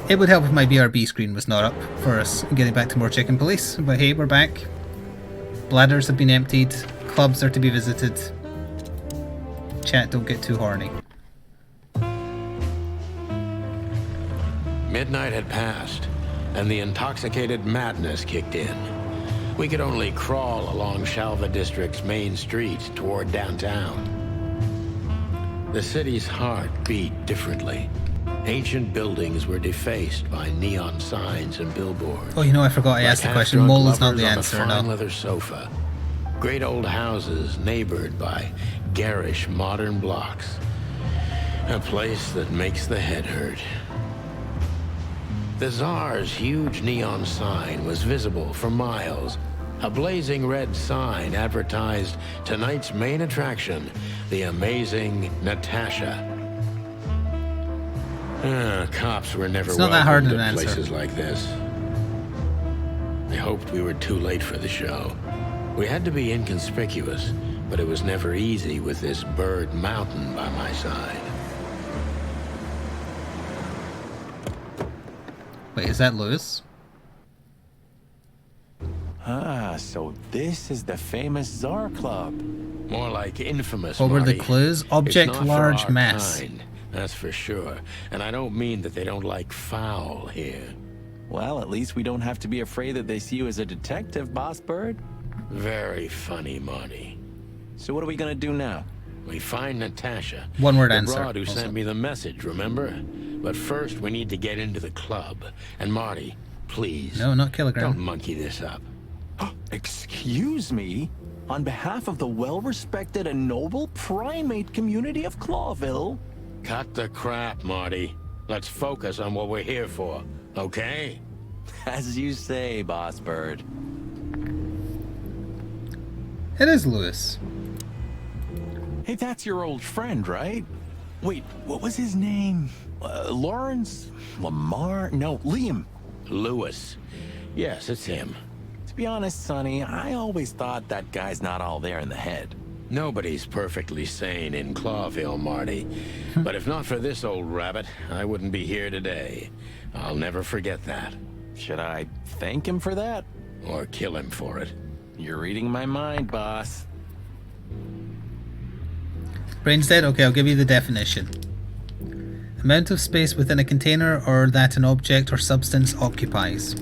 It would help if my BRB screen was not up for us getting back to more Chicken Police, but hey, we're back. Bladders have been emptied, clubs are to be visited. Chat, don't get too horny. Midnight had passed, and the intoxicated madness kicked in. We could only crawl along Shalva District's main street toward downtown. The city's heart beat differently. Ancient buildings were defaced by neon signs and billboards. Oh, you know, I forgot I asked the question. Mole is not the answer, on a fine no. leather sofa. Great old houses neighbored by garish modern blocks. A place that makes the head hurt. The Tsar's huge neon sign was visible for miles. A blazing red sign advertised tonight's main attraction, the amazing Natasha. Cops were never welcome to places like this. I hoped we were too late for the show. We had to be inconspicuous, but it was never easy with this bird mountain by my side. Wait, is that Lewis? Ah, so this is the famous Tsar Club. More like infamous, What were the Marty. clues? Object It's not large for our mass. kind, that's for sure. And I don't mean that they don't like foul here. Well, at least we don't have to be afraid that they see you as a detective, Boss Bird. Very funny, Marty. So what are we gonna do now? We find Natasha. One word the answer. broad who Also. sent me the message, remember? But first, we need to get into the club. And Marty, please. No, not Kilogram. Don't monkey this up. Excuse me? On behalf of the well-respected and noble primate community of Clawville? Cut the crap, Marty. Let's focus on what we're here for, okay? As you say, Boss Bird. It is Lewis. Hey, that's your old friend, right? Wait, what was his name? Lawrence? Lamar? No, Liam. Lewis. Yes, it's him. To be honest, Sonny, I always thought that guy's not all there in the head. Nobody's perfectly sane in Clawville, Marty. But if not for this old rabbit, I wouldn't be here today. I'll never forget that. Should I thank him for that? Or kill him for it. You're reading my mind, boss. Brain's dead? Okay, I'll give you the definition. Amount of space within a container or that an object or substance occupies.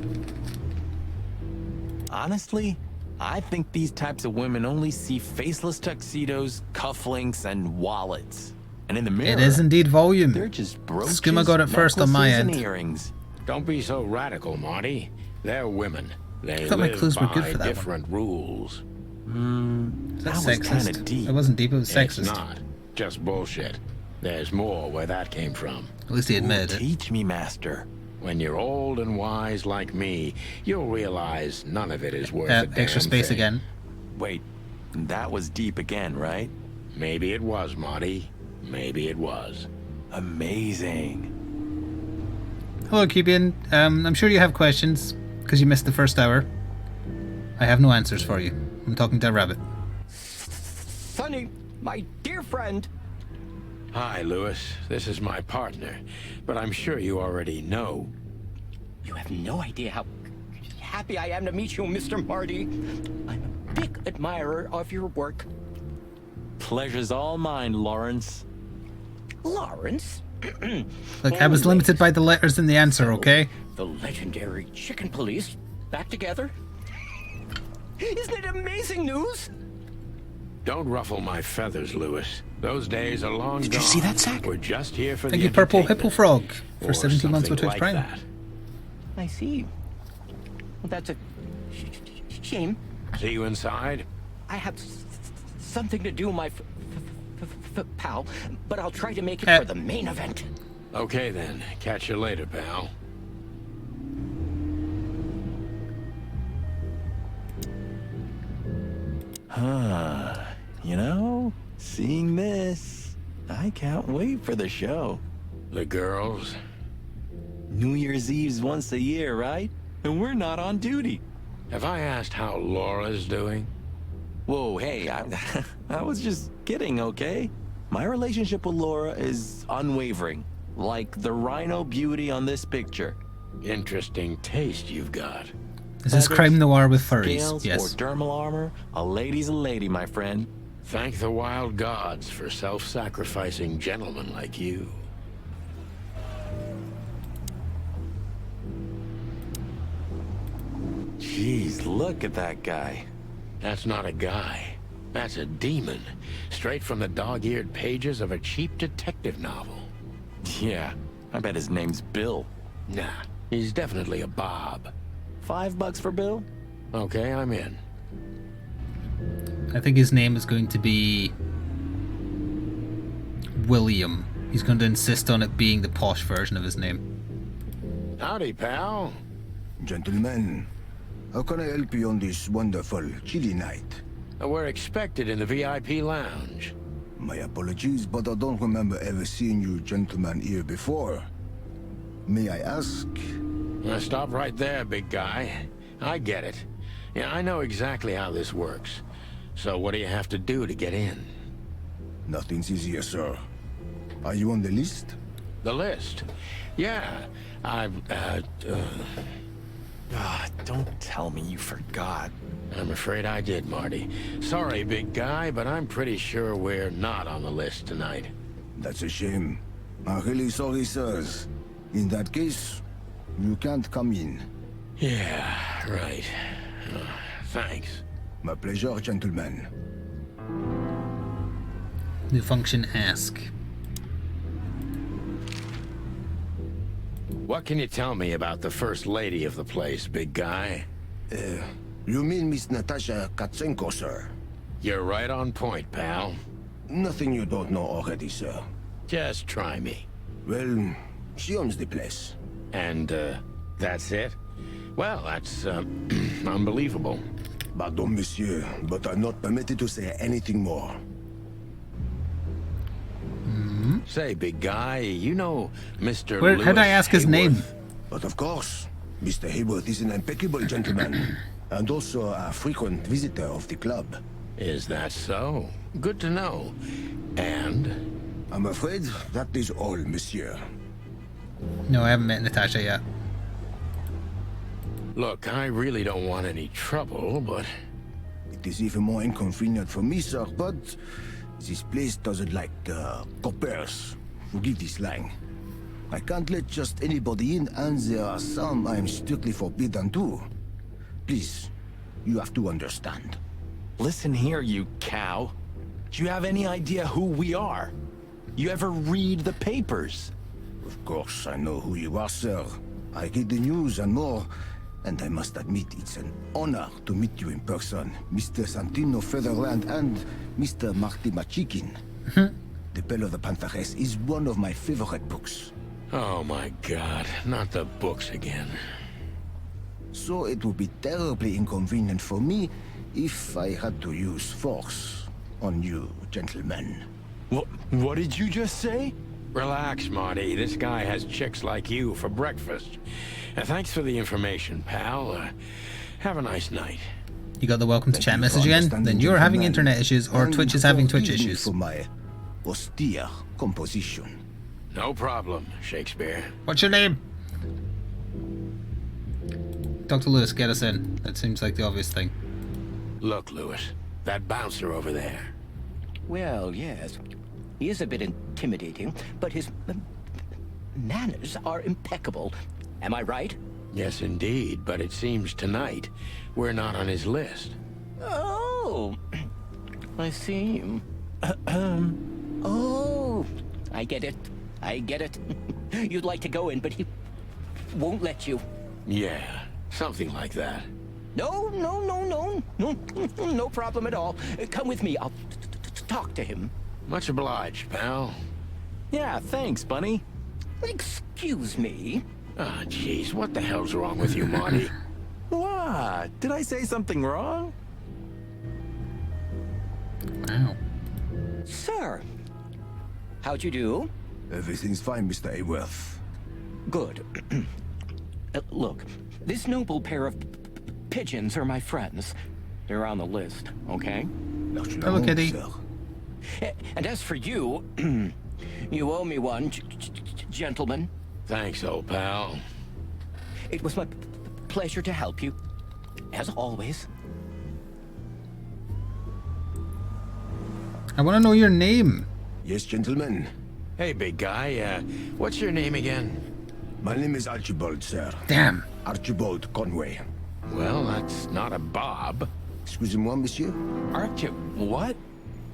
Honestly, I think these types of women only see faceless tuxedos, cufflinks, and wallets. And in the mirror, It is indeed volume. they're just brooches, Skooma got it first on my necklaces, and end. earrings. Don't be so radical, Marty. They're women. They thought my live clues were good by for that one. different rules. Is that was sexist? kinda deep. It wasn't deep, it was It's sexist. not. Just bullshit. There's more where that came from. At least he admitted it. Teach me, master. When you're old and wise like me, you'll realize none of it is worth a damn Extra space thing. again. Wait, that was deep again, right? Maybe it was, Marty. Maybe it was. Amazing. Hello, Cubian. I'm sure you have questions, because you missed the first hour. I have no answers for you. I'm talking to a rabbit. Sonny, my dear friend. Hi, Lewis. This is my partner. But I'm sure you already know. You have no idea how happy I am to meet you, Mr. Marty. I'm a big admirer of your work. Pleasure's all mine, Lawrence. Lawrence? Look, I was limited by the letters in the answer, okay? The legendary Chicken Police back together? Isn't it amazing news? Don't ruffle my feathers, Lewis. Those days are long Did gone. you see that sack? We're just here for Thank the you, Purple entertainment. Hippo Frog, for Or 17 months with something Twitch like Prime. that. I see. Well, that's a shame. See you inside? I have something to do, my pal, but I'll try to make it for the main event. Okay then. Catch you later, pal. You know, seeing this, I can't wait for the show. The girls? New Year's Eve's once a year, right? And we're not on duty. Have I asked how Laura's doing? Whoa, hey, I was just kidding, okay? My relationship with Laura is unwavering. Like the rhino beauty on this picture. Interesting taste you've got. Is this crime noir with furries? Scales, Yes. or dermal armor. A lady's a lady, my friend. Thank the wild gods for self-sacrificing gentlemen like you. Jeez, look at that guy. That's not a guy. That's a demon. Straight from the dog-eared pages of a cheap detective novel. Yeah, I bet his name's Bill. Nah, he's definitely a Bob. $5 for Bill? Okay, I'm in. I think his name is going to be William. He's going to insist on it being the posh version of his name. Howdy, pal. Gentlemen, how can I help you on this wonderful, chilly night? We're expected in the VIP lounge. My apologies, but I don't remember ever seeing you gentlemen here before. May I ask? Stop right there, big guy. I get it. Yeah, I know exactly how this works. So what do you have to do to get in? Nothing's easier, sir. Are you on the list? The list? Yeah, Don't tell me you forgot. I'm afraid I did, Marty. Sorry, big guy, but I'm pretty sure we're not on the list tonight. That's a shame. I'm really sorry, sirs. In that case, you can't come in. Yeah, right. Thanks. My pleasure, gentlemen. New function, ask. What can you tell me about the first lady of the place, big guy? You mean Miss Natasha Katsenko, sir? You're right on point, pal. Nothing you don't know already, sir. Just try me. Well, she owns the place. And, that's it? Well, that's, unbelievable. Pardon, monsieur, but I'm not permitted to say anything more. Say, big guy, you know Mr. How'd I Lewis ask his name? Hayworth? But of course, Mr. Hayworth is an impeccable gentleman, and also a frequent visitor of the club. Is that so? Good to know. And? I'm afraid that is all, monsieur. No, I haven't met Natasha yet. Look, I really don't want any trouble, but... It is even more inconvenient for me, sir, but this place doesn't like coppers. Forgive this slang. I can't let just anybody in, and there are some I am strictly forbidden to. Please, you have to understand. Listen here, you cow. Do you have any idea who we are? You ever read the papers? Of course, I know who you are, sir. I read the news and more, and I must admit it's an honor to meet you in person, Mr. Santino Featherland and Mr. Marty Machikin. The Bell of the Pantheress is one of my favorite books. Oh my god, not the books again. So it would be terribly inconvenient for me if I had to use force on you, gentlemen. What did you just say? Relax, Marty. This guy has chicks like you for breakfast. Thanks for the information, pal. Have a nice night. You got the welcome to Thank chat you for message again? understanding, Then you're having gentlemen, internet issues, or and Twitch is having Twitch forgive me issues. for my austere composition. No problem, Shakespeare. What's your name? Dr. Lewis, get us in. That seems like the obvious thing. Look, Lewis, that bouncer over there. Well, yes. He is a bit intimidating, but his manners are impeccable. Am I right? Yes, indeed, but it seems tonight we're not on his list. Oh, I see. Oh, I get it. I get it. You'd like to go in, but he won't let you. Yeah, something like that. No, no problem at all. Come with me. I'll talk to him. Much obliged, pal. Yeah, thanks, Bunny. Excuse me. Ah, jeez, what the hell's wrong with you, Marty? What? Did I say something wrong? Wow. Sir, how'd you do? Everything's fine, Mr. Hayworth. Good. Look, this noble pair of pigeons are my friends. They're on the list, okay? Hello, Kitty. Sir. And as for you, you owe me one gentlemen. Thanks, old pal. It was my pleasure to help you, as always. I want to know your name. Yes, gentlemen. Hey, big guy, what's your name again? My name is Archibald, sir. Damn. Archibald Conway. Well, that's not a Bob. Excusez-moi, monsieur. Aren't you? What?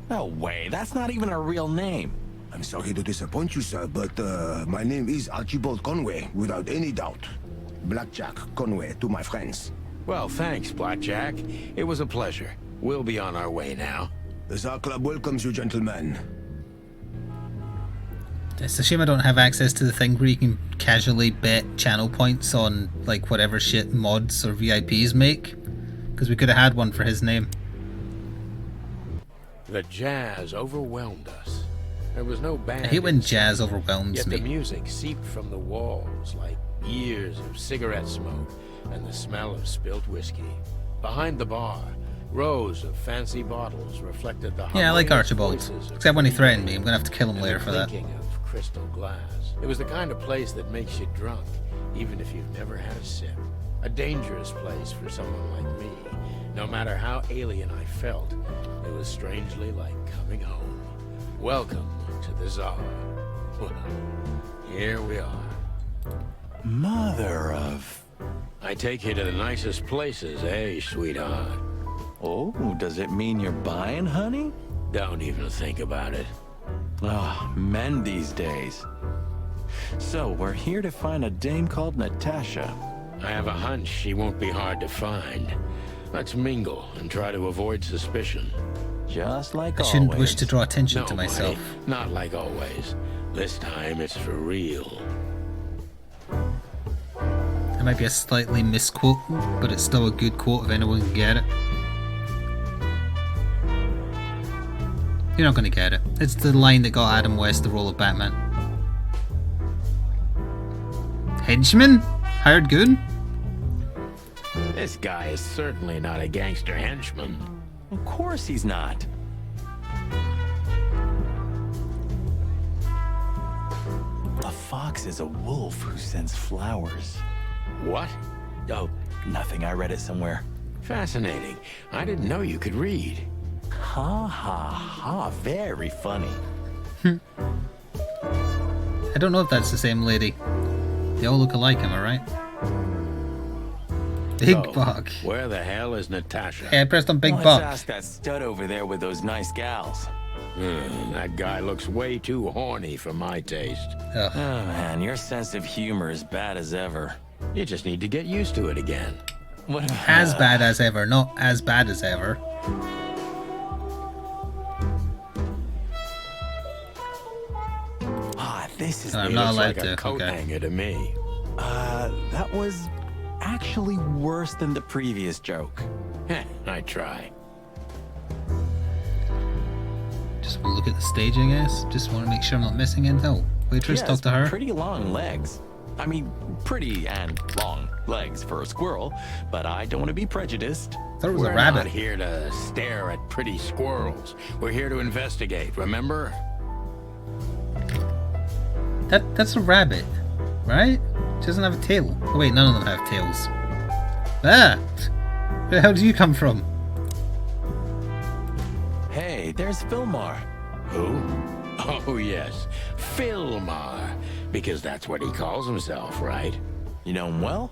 No way. That's not even a real name. I'm sorry to disappoint you, sir, but my name is Archibald Conway, without any doubt. Blackjack Conway to my friends. Well, thanks, Blackjack. It was a pleasure. We'll be on our way now. The Tsar Club welcomes you, gentlemen. It's a shame I don't have access to the thing where you can casually bet channel points on like whatever shit mods or VIPs make. Because we could have had one for his name. The jazz overwhelmed us. There was no band. I hate when in sight, jazz overwhelms yet me. the music seeped from the walls like years of cigarette smoke and the smell of spilt whiskey. Behind the bar, rows of fancy bottles reflected the Yeah, I like harmonious Archibald. voices of Except when he music threatened me. I'm gonna have to kill him and later the for that. clinking of crystal glass. It was the kind of place that makes you drunk, even if you've never had a sip. A dangerous place for someone like me. No matter how alien I felt, it was strangely like coming home. Welcome to the Tsar. Well, here we are. Mother of... I take you to the nicest places, eh, sweetheart? Oh, does it mean you're buying, honey? Don't even think about it. Ah, men these days. So, we're here to find a dame called Natasha. I have a hunch she won't be hard to find. Let's mingle and try to avoid suspicion. Just like I shouldn't always. wish to draw attention No, to myself. buddy, not like always. This time it's for real. It might be a slightly misquote, but it's still a good quote if anyone can get it. You're not going to get it. It's the line that got Adam West the role of Batman. Henchman? Hired goon? This guy is certainly not a gangster henchman. Of course he's not. A fox is a wolf who sends flowers. What? Oh, Nothing, I read it somewhere. fascinating. I didn't know you could read. Ha ha ha, very funny. I don't know if that's the same lady. They all look alike, am I right? Big So, Bug. Where the hell is Natasha? Hey, I pressed on Big Let's Buck. ask that stud over there with those nice gals. That guy looks way too horny for my taste. Ugh. Oh man, your sense of humor is bad as ever. You just need to get used to it again. What As bad as ever, not as bad as ever. Ah, this is... I'm He not looks allowed like a to. coat Okay. hanger to me. That was actually worse than the previous joke. Heh, I try. Just want to look at the stage, I guess. Just want to make sure I'm not missing anything. Oh, waitress, Yes, talk to her. pretty long legs. I mean, pretty and long legs for a squirrel, but I don't want to be prejudiced. Thought it was We're a rabbit. not here to stare at pretty squirrels. We're here to investigate, remember? That's a rabbit, right? It doesn't have a tail. Oh wait, none of them have tails. Ah! Where the hell did you come from? Hey, there's Filmar. Who? Oh, yes. Filmar. Because that's what he calls himself, right? You know him well?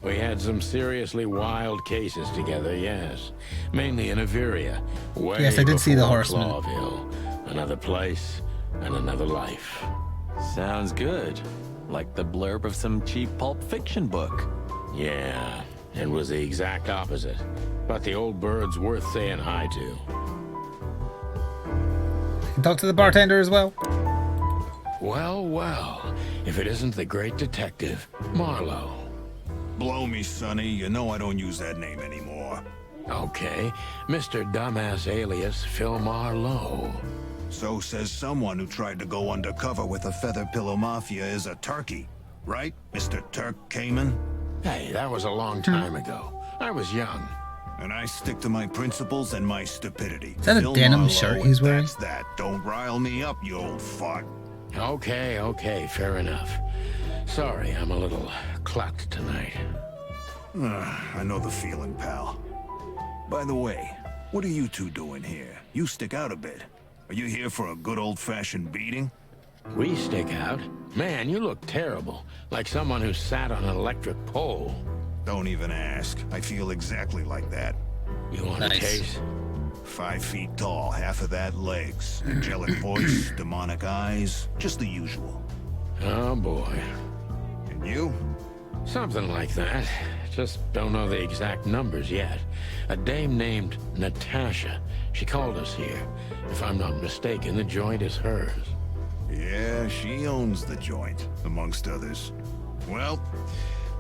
We had some seriously wild cases together, yes. Mainly in Averia. Way Yes, I did see the before Horseman. Clawville. Another place and another life. Sounds good. Like the blurb of some cheap Pulp Fiction book. Yeah, it was the exact opposite. But the old bird's worth saying hi to. I can talk to the bartender as well. Well, well, if it isn't the great detective, Marlowe. Blow me, Sonny. You know I don't use that name anymore. Okay, Mr. Dumbass alias Filmar Lowe. So says someone who tried to go undercover with a Feather Pillow Mafia is a turkey. Right, Mr. Turk Cayman? Hey, that was a long time ago. I was young. And I stick to my principles and my stupidity. Is that a Phil denim Marlowe, shirt he's wearing? That's that. Don't rile me up, you old fart. Okay, fair enough. Sorry, I'm a little clucked tonight. I know the feeling, pal. By the way, what are you two doing here? You stick out a bit. Are you here for a good old-fashioned beating? We stick out? Man, you look terrible. Like someone who sat on an electric pole. Don't even ask. I feel exactly like that. You want a Nice. taste? 5 feet tall, half of that legs. Angelic voice, demonic eyes, just the usual. Oh boy. And you? Something like that. Just don't know the exact numbers yet. A dame named Natasha. She called us here. If I'm not mistaken, the joint is hers. Yeah, she owns the joint, amongst others. Well,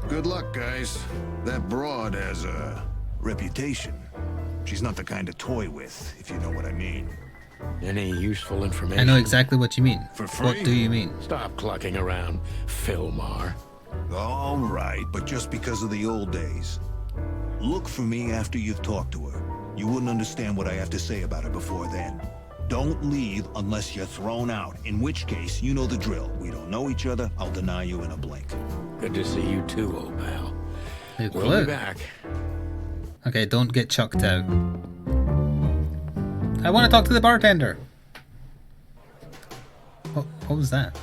good luck, guys. That broad has a reputation. She's not the kind to toy with, if you know what I mean. Any useful information? I know exactly what you mean. For free? What do you mean? Stop clucking around, Philmar. All right, but just because of the old days. Look for me after you've talked to her. You wouldn't understand what I have to say about her before then. Don't leave unless you're thrown out, in which case, you know the drill. We don't know each other, I'll deny you in a blink. Good to see you too, old pal. Hey, We'll hello. be back. Okay, don't get chucked out. I want to talk to the bartender. What was that?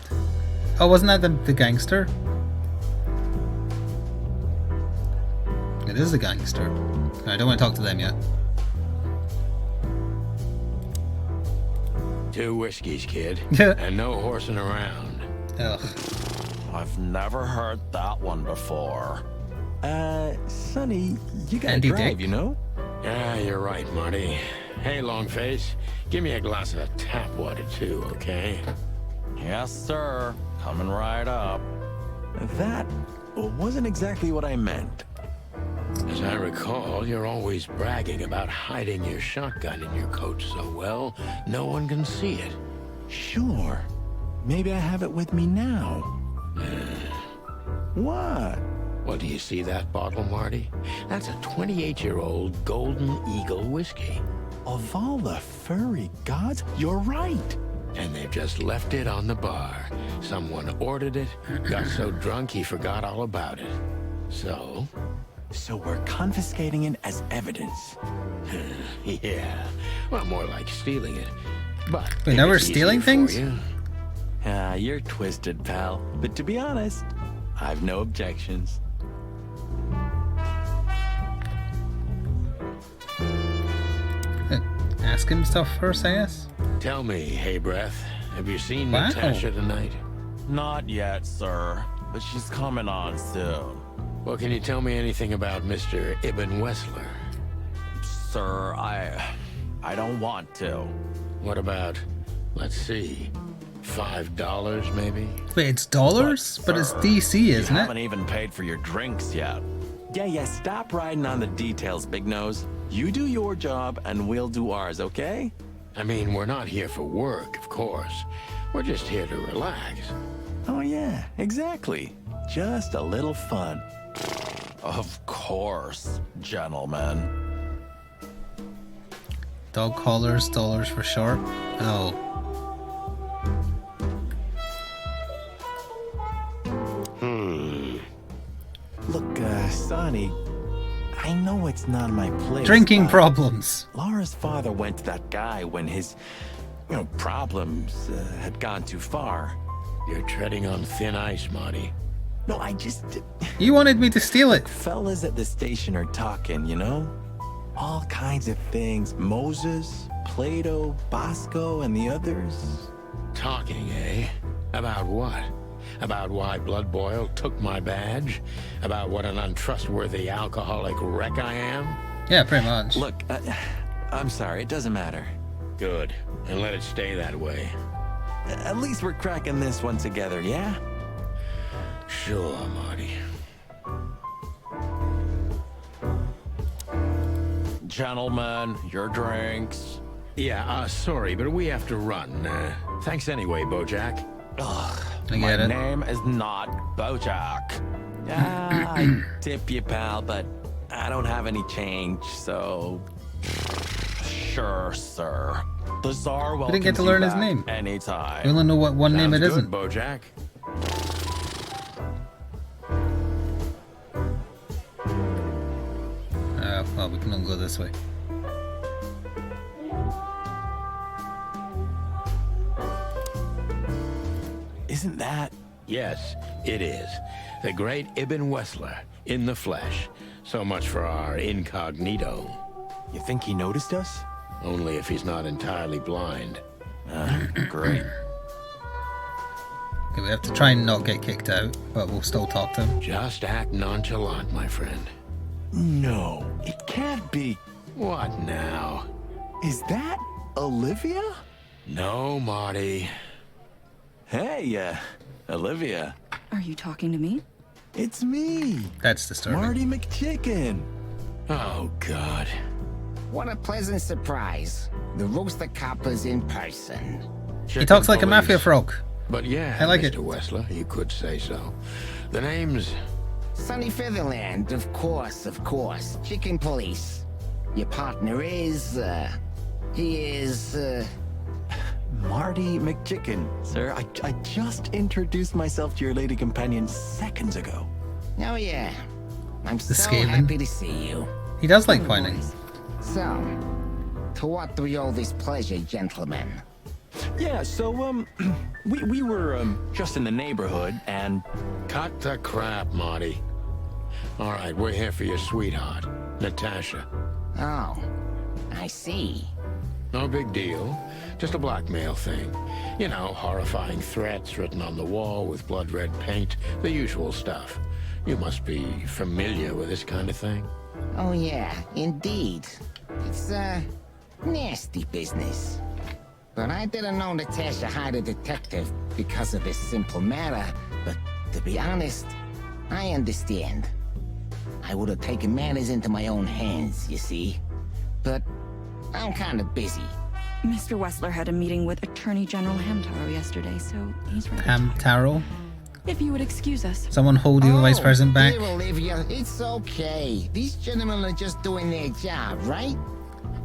Oh, wasn't that the gangster? It is the gangster. I don't want to talk to them yet. 2 whiskeys, kid. Yeah. And no horsing around. Ugh. I've never heard that one before. Sonny, you gotta Andy drive, Dick? you know? Yeah, you're right, Marty. Hey, Longface, give me a glass of tap water too, okay? Yes, sir. Coming right up. That wasn't exactly what I meant. As I recall, you're always bragging about hiding your shotgun in your coat so well, no one can see it. Sure. Maybe I have it with me now. What? Well, do you see that bottle, Marty? That's a 28-year-old Golden Eagle whiskey. Of all the furry gods, you're right. And they've just left it on the bar. Someone ordered it, got so drunk he forgot all about it. So, So we're confiscating it as evidence. yeah. Well, more like stealing it. But Wait, if now we're it's easier stealing for things? you- You're twisted, pal. But to be honest, I've no objections. Ask him stuff first, I guess. Tell me, Hey Breath, have you seen Wow. Natasha tonight? Not yet, sir. But she's coming on soon. Well, can you tell me anything about Mr. Ibn Wessler? Sir, I don't want to. What about, let's see, $5 maybe? Wait, it's dollars? But it's sir, DC, You isn't haven't it? even paid for your drinks yet. Yeah, stop riding on the details, Big Nose. You do your job, and we'll do ours, okay? I mean, we're not here for work, of course. We're just here to relax. Oh, yeah, exactly. Just a little fun. Of course, gentlemen. Dog collars, dollars for short. Oh. Look, Sonny, I know it's not my place. Drinking but problems. Laura's father went to that guy when his, problems had gone too far. You're treading on thin ice, Marty. No, I just... You wanted me to steal it. Fellas at the station are talking, you know? All kinds of things. Moses, Plato, Bosco, and the others. Talking, eh? About what? About why Blood Boil took my badge? About what an untrustworthy alcoholic wreck I am? Yeah, pretty much. Look, I'm sorry, it doesn't matter. Good. And let it stay that way. At least we're cracking this one together, yeah? Sure, Marty. Gentlemen, your drinks. Yeah, sorry, but we have to run. Thanks anyway, Bojack. Ugh, I my get it. name is not Bojack. I tip you, pal, but I don't have any change, so... Sure, sir. The Tsar welcomes didn't get to you learn his back name. anytime. We only know what one name Sounds it good, isn't. Bojack. Well, we can only go this way. Isn't that? Yes, it is. The great Ibn Wessler, in the flesh. So much for our incognito. You think he noticed us? Only if he's not entirely blind. Great. Okay, we have to try and not get kicked out, but we'll still talk to him. Just act nonchalant, my friend. No, it can't be. What now? Is that Olivia? No, Marty. Hey, Olivia. Are you talking to me? It's me, That's disturbing. Marty McChicken. Oh, God. What a pleasant surprise. The Roaster Copper's in person. He talks like a mafia frog. But yeah, I like Mr. it. Wessler, you could say so. The name's... Sunny Featherland, of course, of course. Chicken Police. Your partner is, he is, Marty McChicken, sir. I just introduced myself to your lady companion seconds ago. oh yeah. I'm so Skaven. happy to see you. He does like pointing. So, to what do we owe this pleasure, gentlemen? Yeah, so, we were, just in the neighborhood, and... Cut the crap, Marty. All right, we're here for your sweetheart, Natasha. Oh, I see. No big deal. Just a blackmail thing. You know, horrifying threats written on the wall with blood-red paint. The usual stuff. You must be familiar with this kind of thing. Oh yeah, indeed. It's, nasty business. But I didn't know Natasha hired a detective because of this simple matter. But to be honest, I understand. I would have taken matters into my own hands, you see. But I'm kind of busy. Mr. Wessler had a meeting with Attorney General Hamtaro yesterday, so he's ready. Hamtaro? If you would excuse us. Someone hold the vice president back. Dear Olivia, it's okay. These gentlemen are just doing their job, right?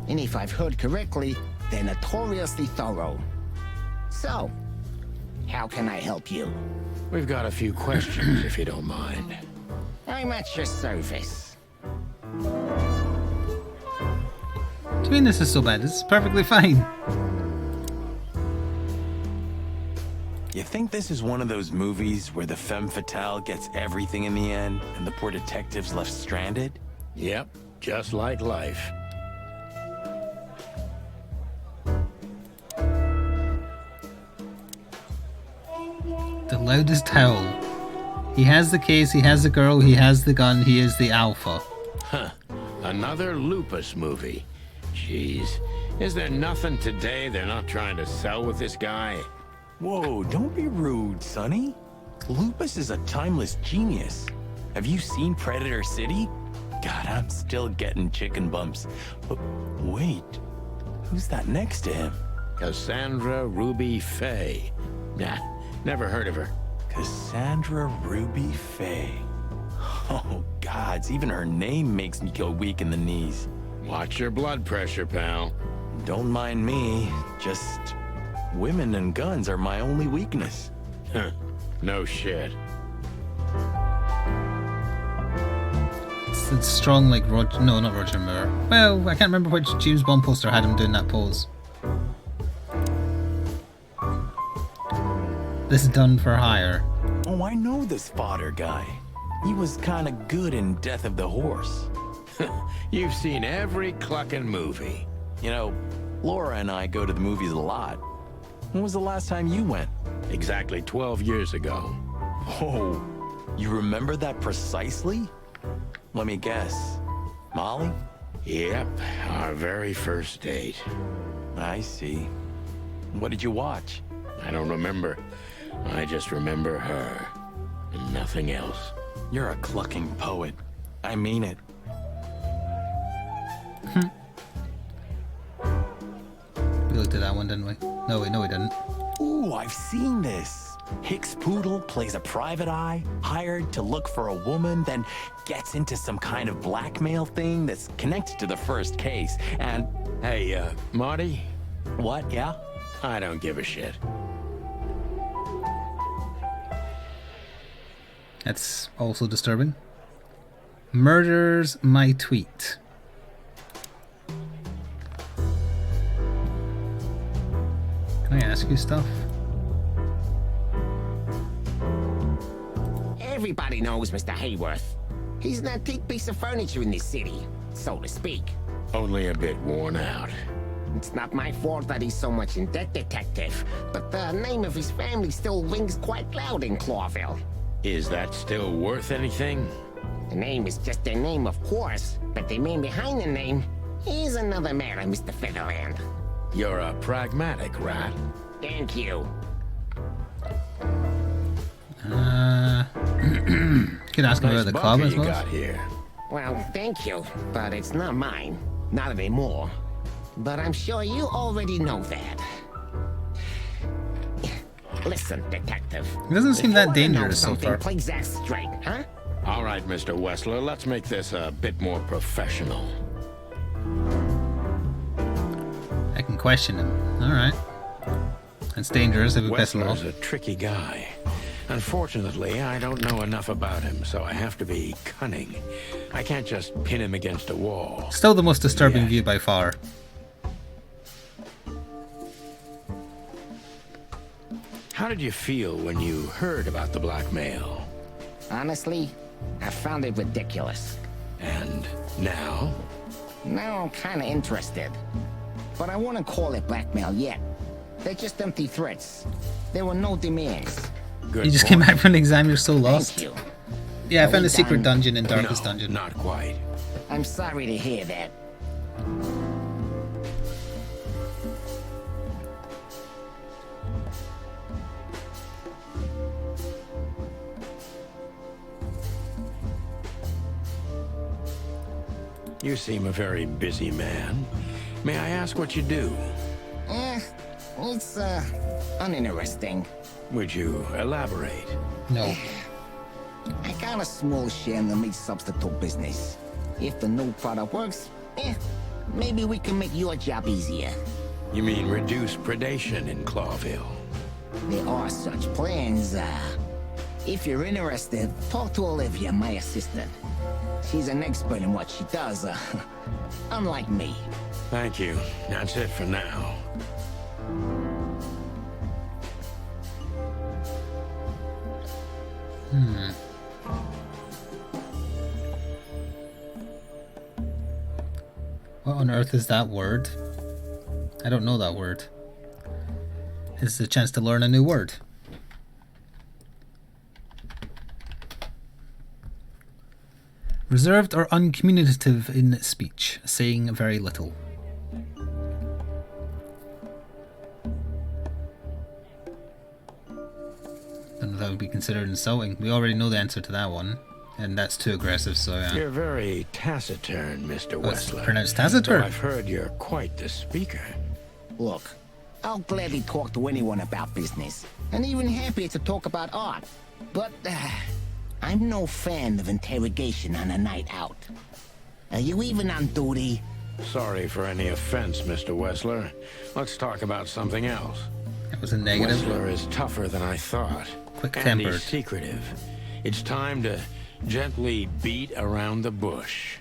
And if I've heard correctly, they're notoriously thorough. So, how can I help you? We've got a few questions, if you don't mind. I'm at your service. What do you mean this is so bad? This is perfectly fine. You think this is one of those movies where the femme fatale gets everything in the end, and the poor detective's left stranded? Yep, just like life. The loudest howl. He has the case, he has the girl, he has the gun, he is the alpha. Huh. Another lupus movie. Jeez. Is there nothing today they're not trying to sell with this guy? Whoa, don't be rude, Sonny. Lupus is a timeless genius. Have you seen Predator City? God, I'm still getting chicken bumps. But wait, who's that next to him? Cassandra Ruby Faye. Nah, never heard of her. Cassandra Ruby Faye. Oh, gods, even her name makes me go weak in the knees. Watch your blood pressure, pal. Don't mind me, just women and guns are my only weakness. Huh. No shit. It's strong like Roger... No, not Roger Moore. Well, I can't remember which James Bond poster had him doing that pose. This is done for hire. Oh, I know this fodder guy. He was kinda good in Death of the Horse. You've seen every clucking movie. You know, Laura and I go to the movies a lot. When was the last time you went? Exactly 12 years ago. Oh, you remember that precisely? Let me guess. Molly? Yep, our very first date. I see. What did you watch? I don't remember. I just remember her. And nothing else. You're a clucking poet. I mean it. We looked at that one, didn't we? No, we didn't. Ooh, I've seen this. Hicks Poodle plays a private eye, hired to look for a woman, then gets into some kind of blackmail thing that's connected to the first case, and... Hey, Marty, What, yeah? I don't give a shit. That's also disturbing. Murders my tweet. Can I ask you stuff? Everybody knows Mr. Hayworth. He's an antique piece of furniture in this city, so to speak. Only a bit worn out. It's not my fault that he's so much in debt, Detective, but the name of his family still rings quite loud in Clawville. Is that still worth anything? The name is just their name, of course, but the man behind the name is another matter, Mr. Featherland. You're a pragmatic rat. Thank you. Could ask him Nice about the bunker club, I you suppose. got here. Well, thank you, but it's not mine. Not anymore. But I'm sure you already know that. Listen, Detective. It doesn't seem that If you wanna know dangerous so something, far. please act straight, huh? All right, Mr. Wessler, let's make this a bit more professional. I can question him. Alright. It's dangerous if we piss him off. Wessler's a tricky guy. Unfortunately, I don't know enough about him, so I have to be cunning. I can't just pin him against a wall. Still the most disturbing Yeah. view by far. How did you feel when you heard about the blackmail? Honestly, I found it ridiculous. And now? Now I'm kinda interested. But I wouldn't call it blackmail yet. They're just empty threats. There were no demands. Good You just point. came back from an exam, you're so Thank lost. you. Yeah, I Are found we a secret done? dungeon in Darkest No, Dungeon. not quite. I'm sorry to hear that. You seem a very busy man. May I ask what you do? It's, uninteresting. Would you elaborate? No. I got a small share in the meat substitute business. If the new product works, maybe we can make your job easier. You mean reduce predation in Clawville? There are such plans. If you're interested, talk to Olivia, my assistant. She's an expert in what she does, unlike me. Thank you. That's it for now. What on earth is that word? I don't know that word. This is a chance to learn a new word. Reserved or uncommunicative in speech, saying very little. Don't know if that would be considered insulting. We already know the answer to that one, and that's too aggressive, so yeah. You're very taciturn, Mr. Oh, it's Wessler. pronounced Though taciturn. I've heard you're quite the speaker. Look, I'll gladly talk to anyone about business, and even happier to talk about art. But I'm no fan of interrogation on a night out. Are you even on duty? Sorry for any offense, Mr. Wessler. Let's talk about something else. That was a negative. Wessler is tougher than I thought. And Quick-tempered. he's secretive. It's time to gently beat around the bush.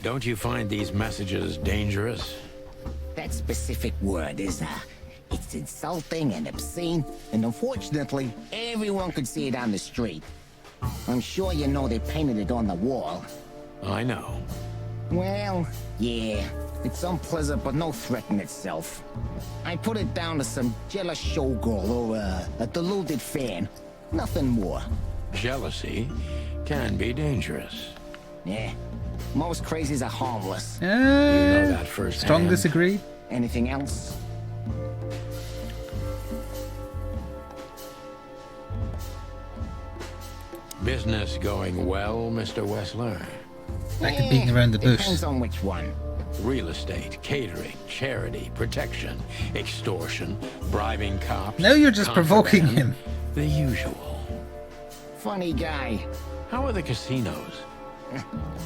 Don't you find these messages dangerous? That specific word is, it's insulting and obscene, and unfortunately, everyone could see it on the street. I'm sure you know they painted it on the wall. I know. Well, yeah, it's unpleasant but no threat in itself. I put it down to some jealous showgirl or a deluded fan. Nothing more. Jealousy can be dangerous. Yeah, most crazies are harmless. You know that firsthand. Strong disagree. Anything else? Business going well, Mr. Wessler? Back to beating around the bush. Depends on which one. Real estate, catering, charity, protection, extortion, bribing cops. Now you're just provoking contraband, him. The usual. Funny guy. How are the casinos?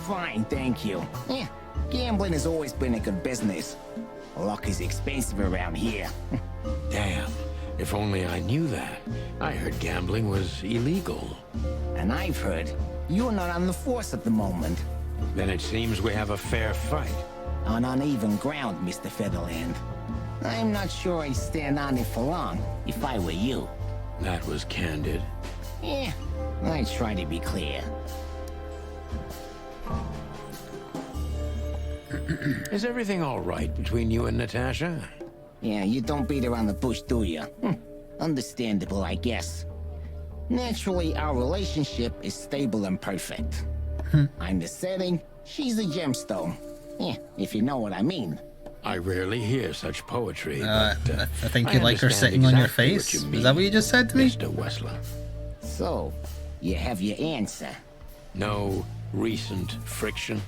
Fine, thank you. Yeah, gambling has always been a good business. Luck is expensive around here. Damn. If only I knew that. I heard gambling was illegal. And I've heard you're not on the force at the moment. Then it seems we have a fair fight. On uneven ground, Mr. Featherland. I'm not sure I'd stand on it for long, if I were you. That was candid. Yeah, I try to be clear. Is everything all right between you and Natasha? Yeah, you don't beat around the bush, do you? Understandable, I guess. Naturally, our relationship is stable and perfect. I'm the setting, she's the gemstone. Yeah, if you know what I mean. I rarely hear such poetry, I but think you like her understand sitting on your exactly what face. you Is mean, that what you just said to me? Mr. Wessler. So, you have your answer. No recent friction?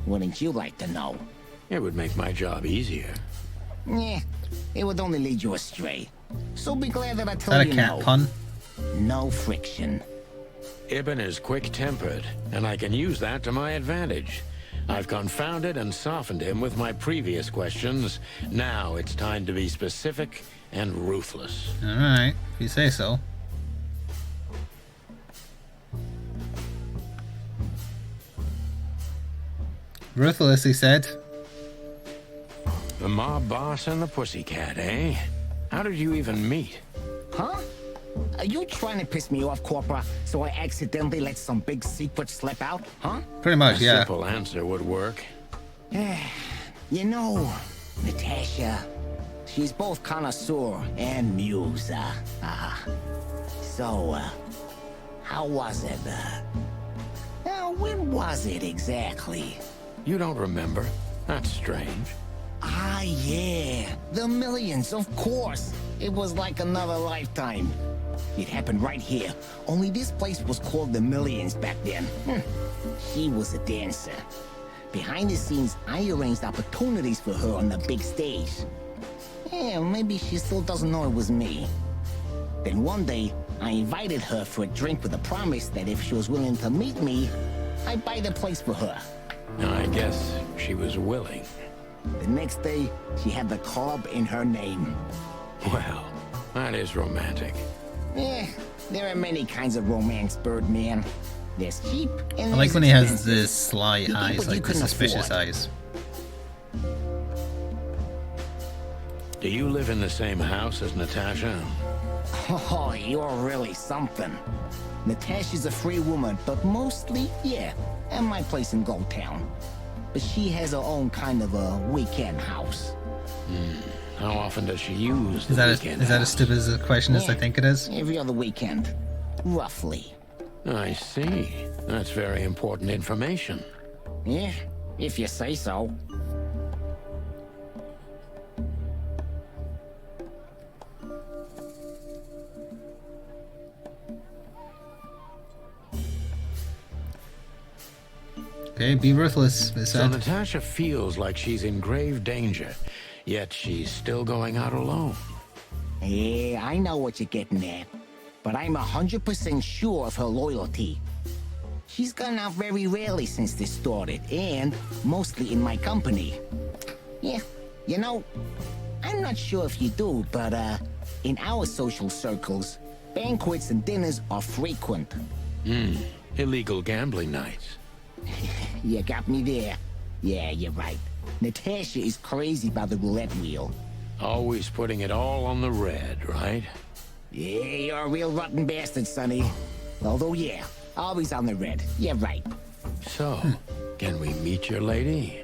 Wouldn't you like to know? It would make my job easier. Yeah, it would only lead you astray. So be glad that I Is told that a you cat no. pun? No friction. Ibn is quick-tempered, and I can use that to my advantage. I've confounded and softened him with my previous questions. Now it's time to be specific and ruthless. Alright, if you say so. Ruthless, he said. The mob boss and the pussycat, eh? How did you even meet? Huh? Are you trying to piss me off, Corpora, so I accidentally let some big secret slip out, huh? Pretty much, A yeah. simple answer would work. You know, Natasha, she's both connoisseur and muse. So, how was it? When was it exactly? You don't remember? That's strange. Ah, yeah, the Millions, of course. It was like another lifetime. It happened right here, only this place was called the Millions back then. She was a dancer. Behind the scenes, I arranged opportunities for her on the big stage. Yeah, maybe she still doesn't know it was me. Then one day, I invited her for a drink with a promise that if she was willing to meet me, I'd buy the place for her. I guess she was willing. The next day, she had the club in her name. Well, that is romantic. Yeah, there are many kinds of romance, Birdman. There's cheap and I like there's when he has expensive. the sly You get eyes, what you like the couldn't suspicious afford. eyes. Do you live in the same house as Natasha? Oh, you're really something. Natasha's a free woman, but mostly, yeah, at my place in Gold Town. But she has her own kind of a weekend house. How often does she use the Is that weekend as house? stupid as a question as I Yeah, think it is? Every other weekend, roughly. I see. That's very important information. Yeah, if you say so. Okay, be ruthless, it So said. Natasha feels like she's in grave danger, yet she's still going out alone. Yeah, I know what you're getting at. But I'm 100% sure of her loyalty. She's gone out very rarely since this started, and mostly in my company. Yeah, you know, I'm not sure if you do, but in our social circles, banquets and dinners are frequent. Illegal gambling nights. You got me there. Yeah, you're right. Natasha is crazy about the roulette wheel. Always putting it all on the red, right? Yeah, you're a real rotten bastard, Sonny. Although, yeah, always on the red. Yeah, right. So, can we meet your lady?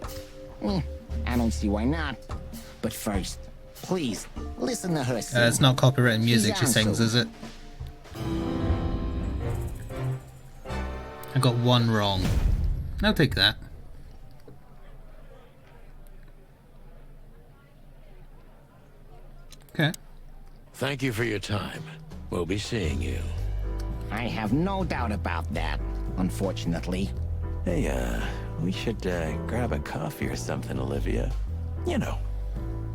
I don't see why not. But first, please, listen to her sing. It's not copyrighted music she She's sings, on is it? I got one wrong. I'll take that. Okay. Thank you for your time. We'll be seeing you. I have no doubt about that, unfortunately. Hey, We should grab a coffee or something, Olivia. You know,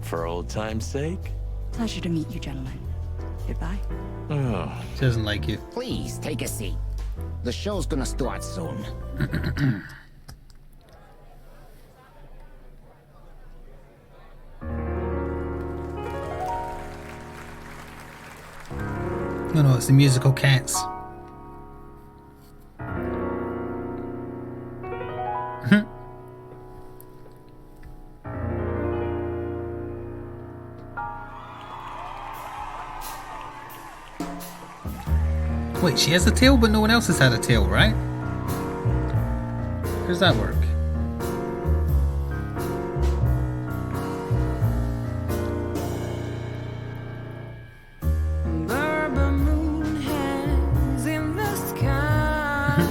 for old time's sake. Pleasure to meet you, gentlemen. Goodbye. Oh, She doesn't like you. Please, take a seat. The show's gonna start soon. No, no, it's the musical Cats. Wait, she has a tail, but no one else has had a tail, right? How does that work? Bourbon moon hangs in the sky.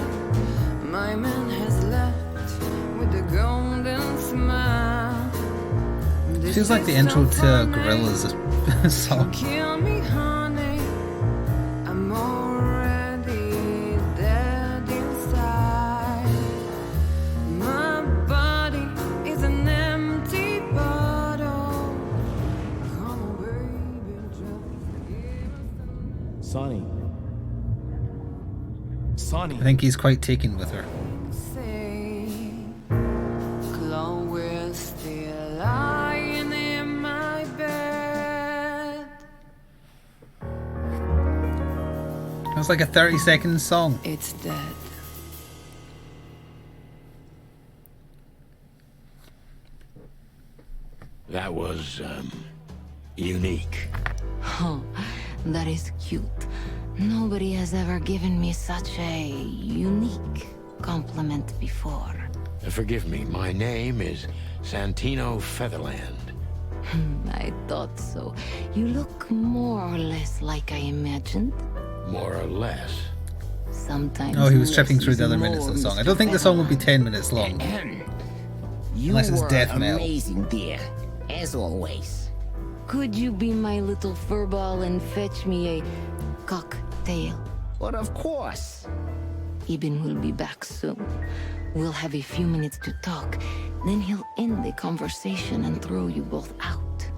My man has left with a golden smile. Feels like the intro to Gorillaz song. Kill me, honey. I'm already dead inside. My body is an empty bottle. Come on, baby, just give us Sonny. Sonny. I think he's quite taken with her. say. Chloe's still lying in my bed. It was like a 30-second song. It's dead. That was, unique. Oh, that is cute. Nobody has ever given me such a unique compliment before. Forgive me, my name is Santino Featherland. I thought so. You look more or less like I imagined. More or less. Sometimes. Oh, he was less tripping through is the other minutes more, of the song. I Mr. don't think the song would be Featherland. 10 minutes long. You Unless it's were death metal. amazing, dear, as always. Could you be my little furball and fetch me a cocktail? But of course. Ibn will be back soon. We'll have a few minutes to talk. Then he'll end the conversation and throw you both out.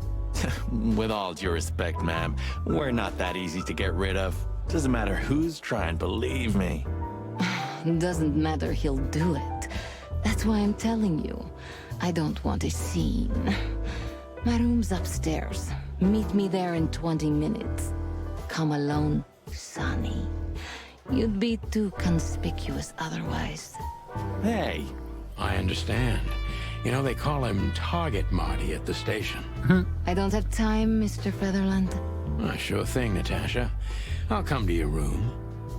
With all due respect, ma'am, we're not that easy to get rid of. Doesn't matter who's trying, believe me. Doesn't matter, he'll do it. That's why I'm telling you. I don't want a scene. My room's upstairs. Meet me there in 20 minutes. Come alone, Sonny. You'd be too conspicuous otherwise. Hey, I understand. You know, they call him Target Marty at the station. I don't have time, Mr. Featherland. Sure thing, Natasha. I'll come to your room.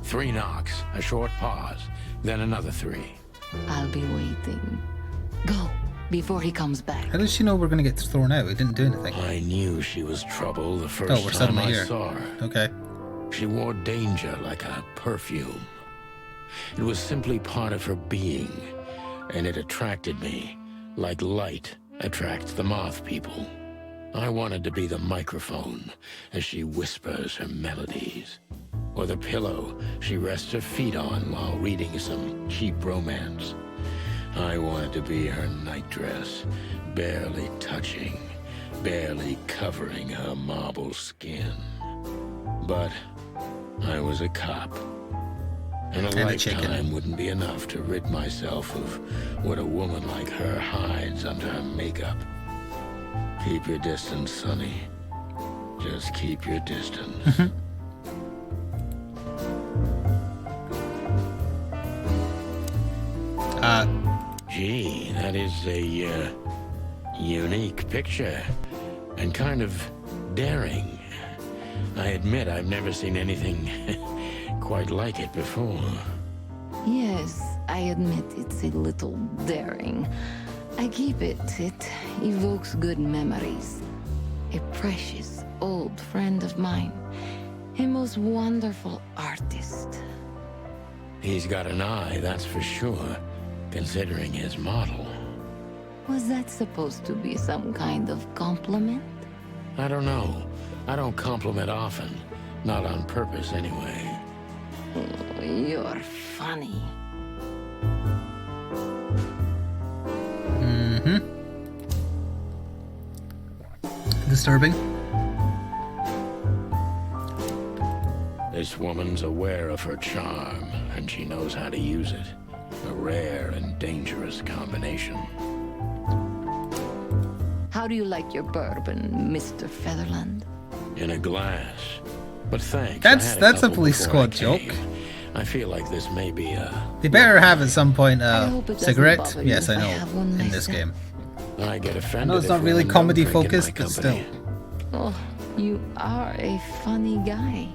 3 knocks, a short pause, then another 3. I'll be waiting. Go, before he comes back. How does she know we're going to get thrown out? We didn't do anything. I knew she was trouble the first Oh, we're time suddenly I here. saw her. Okay. She wore danger like a perfume. It was simply part of her being, and it attracted me, like light attracts the moth people. I wanted to be the microphone as she whispers her melodies, or the pillow she rests her feet on while reading some cheap romance. I wanted to be her nightdress, barely touching, barely covering her marble skin. But I was a cop. And a And a chicken. lifetime wouldn't be enough to rid myself of what a woman like her hides under her makeup. Keep your distance, Sonny. Just keep your distance. Gee, that is a unique picture. And kind of daring. I admit I've never seen anything quite like it before. Yes, I admit it's a little daring. I keep it. It evokes good memories. A precious old friend of mine. A most wonderful artist. He's got an eye, that's for sure, considering his model. Was that supposed to be some kind of compliment? I don't know. I don't compliment often. Not on purpose, anyway. Oh, you're funny. Disturbing. This woman's aware of her charm, and she knows how to use it. A rare and dangerous combination. How do you like your bourbon, Mr. Featherland? In a glass. But thanks. I had That's a couple police before I squad joke. came. I feel like this may be a... They better have at some point I a hope it doesn't cigarette. bother you Yes, I if I know. have one In this myself. game. I get I offended. know it's if not really women comedy don't drink in focused, my but company. still. Oh, you are a funny guy.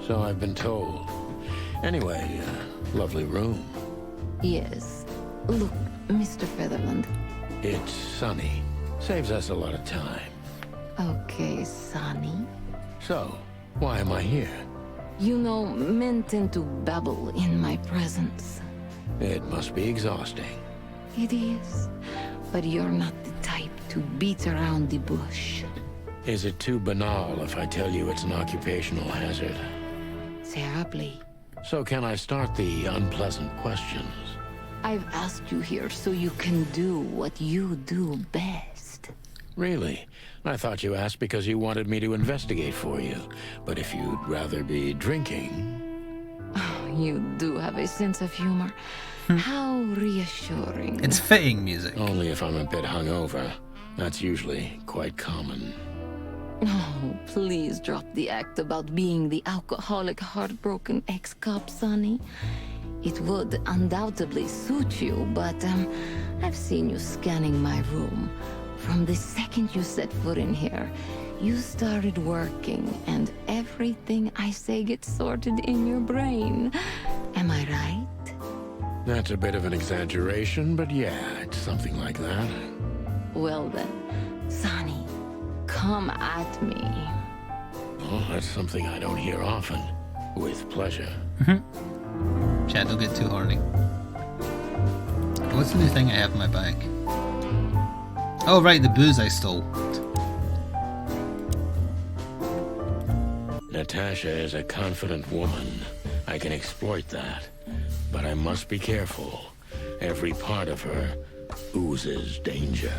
So I've been told. Anyway, lovely room. Yes. Look, Mr. Featherland. It's sunny. Saves us a lot of time. Okay, Sonny. So, why am I here? You know, men tend to babble in my presence. It must be exhausting. It is. But you're not the type to beat around the bush. Is it too banal if I tell you it's an occupational hazard? Terribly. So can I start the unpleasant questions? I've asked you here so you can do what you do best. Really? I thought you asked because you wanted me to investigate for you. But if you'd rather be drinking... You do have a sense of humor. How reassuring. It's fitting music. Only if I'm a bit hungover. That's usually quite common. Oh, please drop the act about being the alcoholic, heartbroken ex-cop, Sonny. It would undoubtedly suit you, but I've seen you scanning my room. From the second you set foot in here, you started working, and everything I say gets sorted in your brain. Am I right? That's a bit of an exaggeration, but yeah, it's something like that. Well then, Sonny, come at me. Oh, that's something I don't hear often. With pleasure. Chad, don't get too horny. What's the new thing I have in my bag? Oh, right, the booze I stole. Natasha is a confident woman. I can exploit that. But I must be careful. Every part of her oozes danger.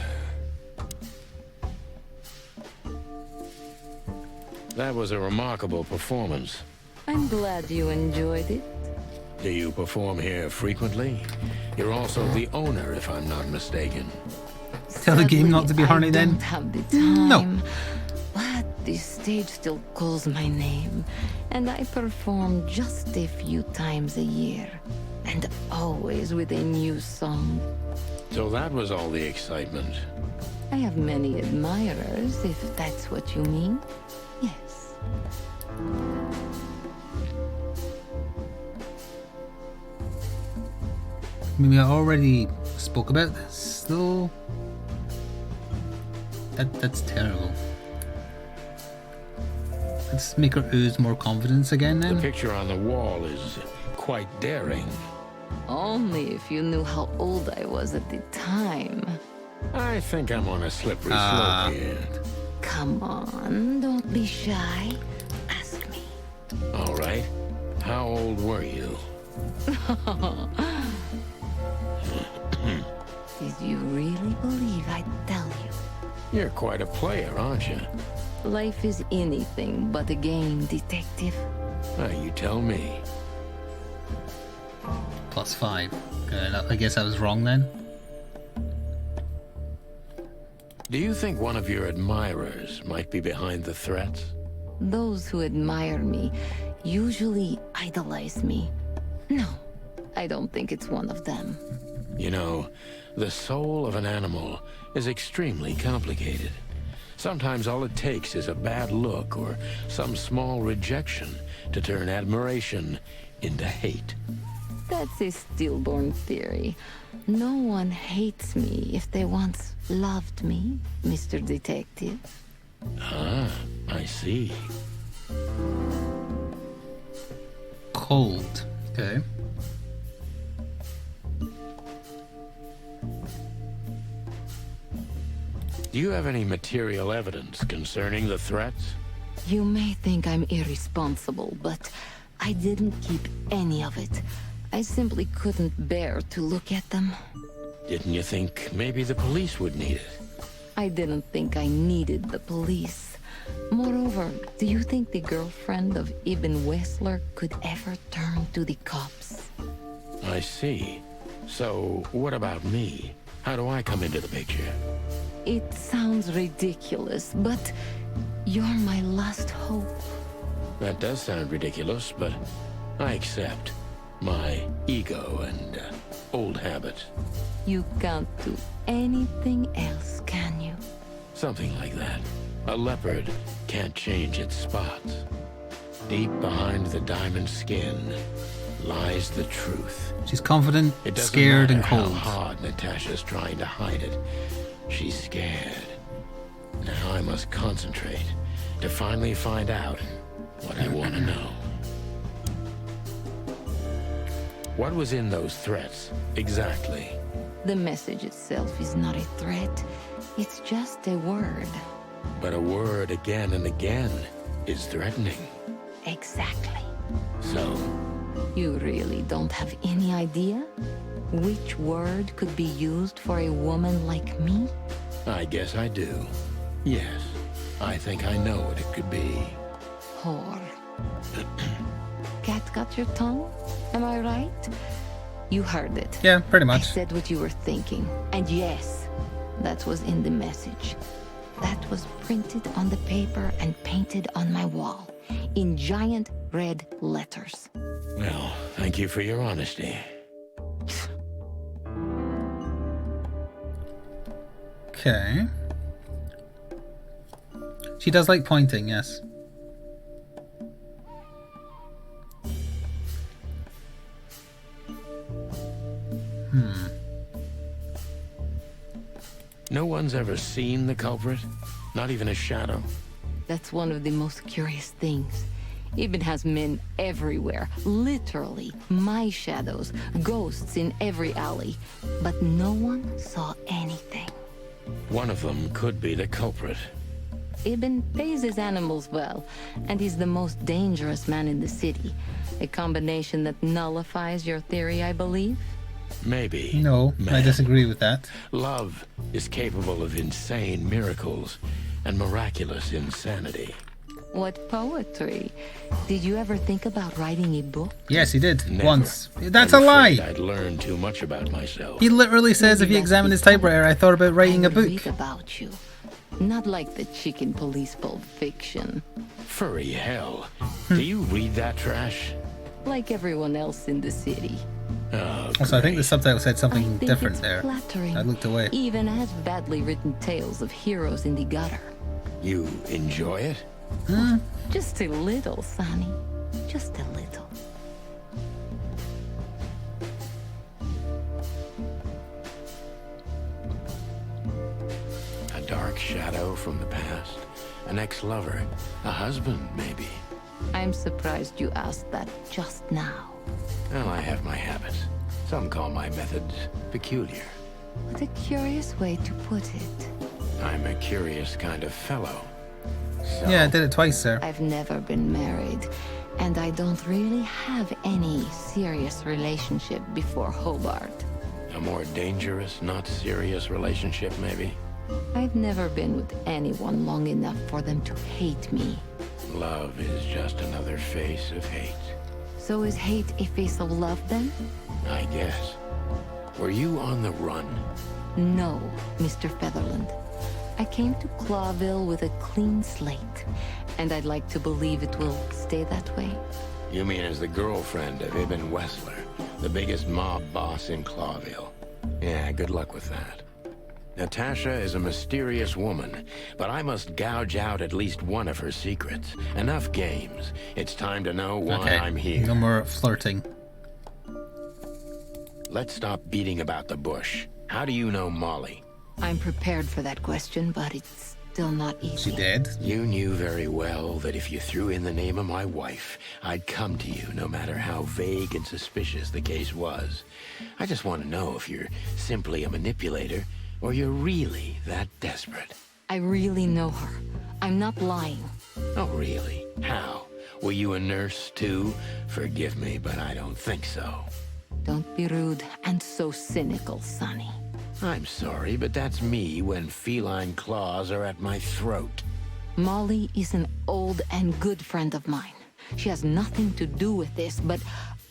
That was a remarkable performance. I'm glad you enjoyed it. Do you perform here frequently? You're also the owner, if I'm not mistaken. Tell the game not to be horny I then? don't have the time. No. But the stage still calls my name, and I perform just a few times a year, and always with a new song. So that was all the excitement. I have many admirers, if that's what you mean. Yes. I mean, we already spoke about this, though. That's terrible. Let's make her ooze more confidence again, The then. picture on the wall is quite daring. Only if you knew how old I was at the time. I think I'm on a slippery Ah. slope here. Come on, don't be shy. Ask me. All right. How old were you? Did you really believe I'd tell you? You're quite a player, aren't you? Life is anything but a game, detective. You tell me. +5. I guess I was wrong then. Do you think one of your admirers might be behind the threats? Those who admire me usually idolize me. No, I don't think it's one of them. You know, the soul of an animal is extremely complicated. Sometimes all it takes is a bad look or some small rejection to turn admiration into hate. That's a stillborn theory. No one hates me if they once loved me, Mr. Detective. Ah, I see. Cold. Okay. Do you have any material evidence concerning the threats? You may think I'm irresponsible, but I didn't keep any of it. I simply couldn't bear to look at them. Didn't you think maybe the police would need it? I didn't think I needed the police. Moreover, do you think the girlfriend of Ibn Wessler could ever turn to the cops? I see. So, what about me? How do I come into the picture? It sounds ridiculous, but you're my last hope. That does sound ridiculous, but I accept. My ego and old habits. You can't do anything else, can you? Something like that. A leopard can't change its spots. Deep behind the diamond skin lies the truth. She's confident, It doesn't scared, and matter how cold. hard Natasha's trying to hide it. She's scared. Now I must concentrate to finally find out what I want to know. What was in those threats, exactly? The message itself is not a threat. It's just a word. But a word again and again is threatening. Exactly. So, You really don't have any idea which word could be used for a woman like me? I guess I do. Yes, I think I know what it could be. Whore. Cat got your tongue? Am I right? You heard it. Yeah, pretty I much. said what you were thinking. And yes, that was in the message. That was printed on the paper and painted on my wall in giant red letters. Well, thank you for your honesty. Okay. She does like pointing, yes. No one's ever seen the culprit? Not even a shadow? That's one of the most curious things. Ibn has men everywhere, literally, my shadows, ghosts in every alley. But no one saw anything. One of them could be the culprit. Ibn pays his animals well, and he's the most dangerous man in the city. A combination that nullifies your theory, I believe? Maybe. No, I ma'am. disagree with that. Love is capable of insane miracles and miraculous insanity. What poetry. Did you ever think about writing a book? Yes, he did. Never. Once. That's I'm a lie! afraid I'd learned too much about myself. He literally says if Maybe he that's examined his because typewriter, I thought about writing a I book. read about you. Not like the chicken police Pulp Fiction. Furry hell. Do you read that trash? Like everyone else in the city. Oh, Also, I think the great. subtitle said I something think different it's there. flattering. I looked away. Even as badly written tales of heroes in the gutter. You enjoy it? Just a little, Sonny. Just a little. A dark shadow from the past? An ex-lover? A husband, maybe? I'm surprised you asked that just now. Well, I have my habits. Some call my methods peculiar. What a curious way to put it. I'm a curious kind of fellow. So, Yeah, I did it twice, sir. I've never been married, and I don't really have any serious relationship before Hobart. a more dangerous, not serious relationship, maybe? I've never been with anyone long enough for them to hate me. Love is just another face of hate. So is hate a face of love then? I guess. Were you on the run? No, Mr. Featherland. I came to Clawville with a clean slate, and I'd like to believe it will stay that way. You mean as the girlfriend of Ibn Wessler, the biggest mob boss in Clawville? Yeah, good luck with that. Natasha is a mysterious woman, but I must gouge out at least one of her secrets. Enough games. It's time to know why Okay, I'm here. no more flirting. Let's stop beating about the bush. How do you know Molly? I'm prepared for that question, but it's still not easy. She did. You knew very well that if you threw in the name of my wife, I'd come to you no matter how vague and suspicious the case was. I just want to know if you're simply a manipulator or you're really that desperate. I really know her. I'm not lying. Oh, really? How? Were you a nurse, too? Forgive me, but I don't think so. Don't be rude and so cynical, Sonny. I'm sorry, but that's me when feline claws are at my throat. Molly is an old and good friend of mine. She has nothing to do with this, but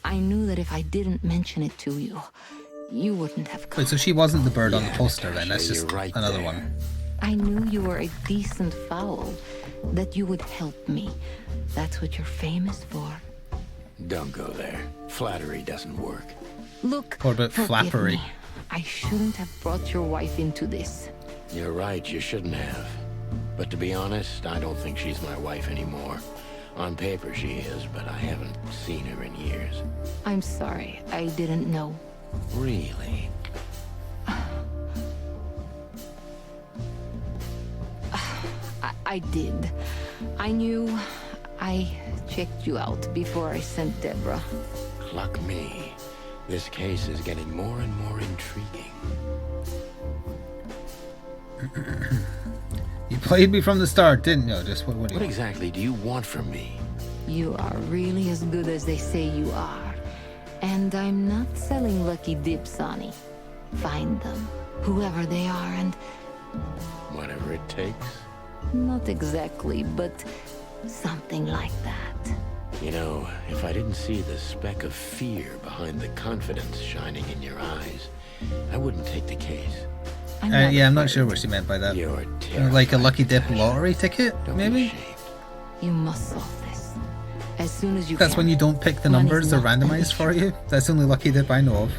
I knew that if I didn't mention it to you, you wouldn't have come. Wait, so she wasn't the bird on the Yeah, poster then? That's Natasha, just you're right another there. one. I knew you were a decent fowl, that you would help me. That's what you're famous for. Don't go there. Flattery doesn't work. Look, What about forgive flappery? me. I shouldn't have brought your wife into this. You're right, you shouldn't have. But to be honest, I don't think she's my wife anymore. On paper she is, but I haven't seen her in years. I'm sorry, I didn't know. Really? I did. I knew. I checked you out before I sent Deborah. Cluck me. This case is getting more and more intriguing. You played me from the start, didn't you? Just what do you What exactly do you want from me? You are really as good as they say you are. And I'm not selling lucky dips, Sonny. Find them, whoever they are, and Whatever it takes. not exactly, but something like that. You know, if I didn't see the speck of fear behind the confidence shining in your eyes, I wouldn't take the case. Yeah, I'm not sure what she meant by that. You're terrible. Like a lucky dip lottery ticket, Don't be maybe? ashamed. You must solve this. As soon as you That's can. when you don't pick the Money's numbers, they're not an randomized for issue. you. That's the only lucky dip I know of.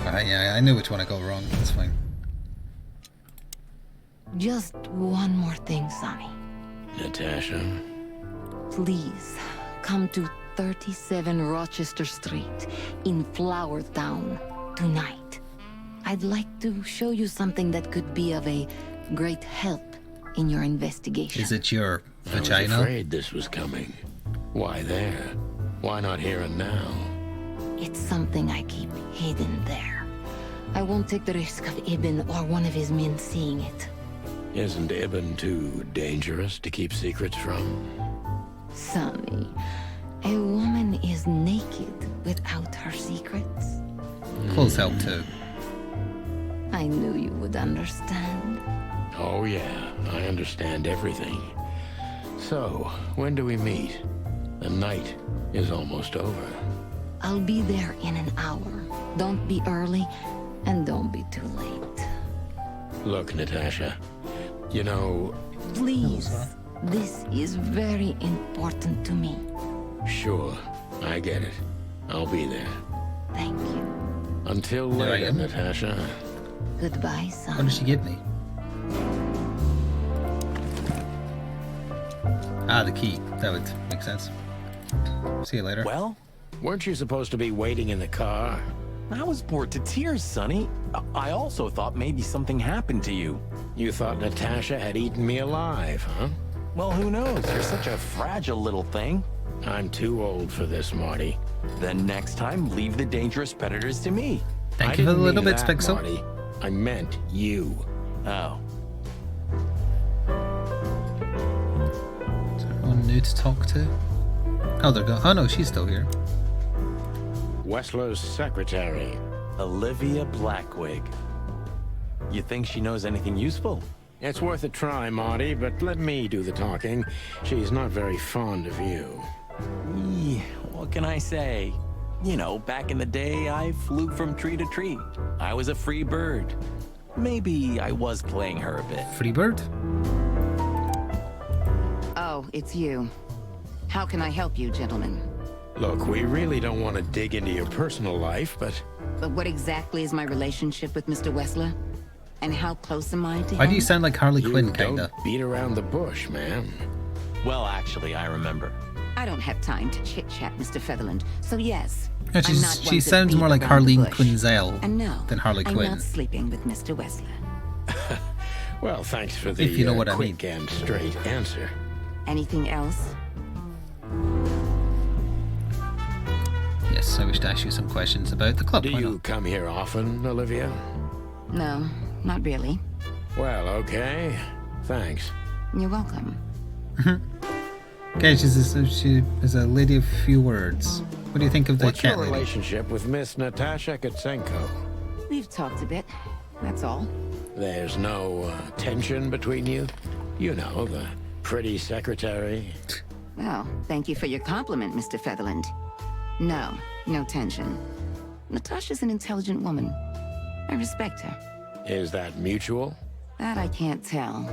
Yeah, I knew which one I got wrong. That's fine. Just one more thing, Sonny. Natasha, Please, come to 37 Rochester Street in Flower Town tonight. I'd like to show you something that could be of a great help in your investigation. Is it your I was vagina? afraid this was coming. Why there? Why not here and now? It's something I keep hidden there. I won't take the risk of Ibn or one of his men seeing it. Isn't Ibn too dangerous to keep secrets from? Sonny, a woman is naked without her secrets. Clothes help too. I knew you would understand. Oh yeah, I understand everything. So, when do we meet? The night is almost over. I'll be there in an hour. Don't be early, and don't be too late. Look, Natasha, you know, Please, this is very important to me. sure, I get it. I'll be there. Thank you. Until There I later, am. Natasha. Goodbye, What son. did she give me? Ah, the key. That would make sense. See you later. Well, Weren't you supposed to be waiting in the car? I was bored to tears, Sonny. I also thought maybe something happened to you. You thought Natasha had eaten me alive, huh? Well, who knows? You're such a fragile little thing. I'm too old for this, Marty. Then next time, leave the dangerous predators to me. Thank I you for the didn't little mean bits, that, Pixel. Marty. I meant you. Oh. Is there anyone new to talk to? Oh, they're gone. Oh no, she's still here. Wessler's secretary. Olivia Blackwig. You think she knows anything useful? It's worth a try, Marty, but let me do the talking. She's not very fond of you. What can I say? You know, back in the day, I flew from tree to tree. I was a free bird. Maybe I was playing her a bit. Freebird? Oh, it's you. How can I help you, gentlemen? Look, we really don't want to dig into your personal life, but But what exactly is my relationship with Mr. Wessler? And how close am I to Why him? do you sound like Harley you Quinn, don't kinda? beat around the bush, man. Well, actually, I remember. I don't have time to chit-chat, Mr. Featherland. So yes, No, I'm not she one to sounds beat more like around the Harleen bush. Quinzel And no, than Harley I'm Quinn. not sleeping with Mr. Wessler. Well, thanks for the If you know what I quick and straight answer. Anything else? Yes, I wish to ask you some questions about the club. Do Why you not? come here often, Olivia? No, not really. Well, okay. Thanks. You're welcome. Okay, she is a lady of few words. What do you think of the What's your cat lady? relationship with Miss Natasha Kutsenko? We've talked a bit. That's all. There's no tension between you? You know, the pretty secretary. Well, thank you for your compliment, Mr. Featherland. No, no tension. Natasha's an intelligent woman. I respect her. Is that mutual? That I can't tell.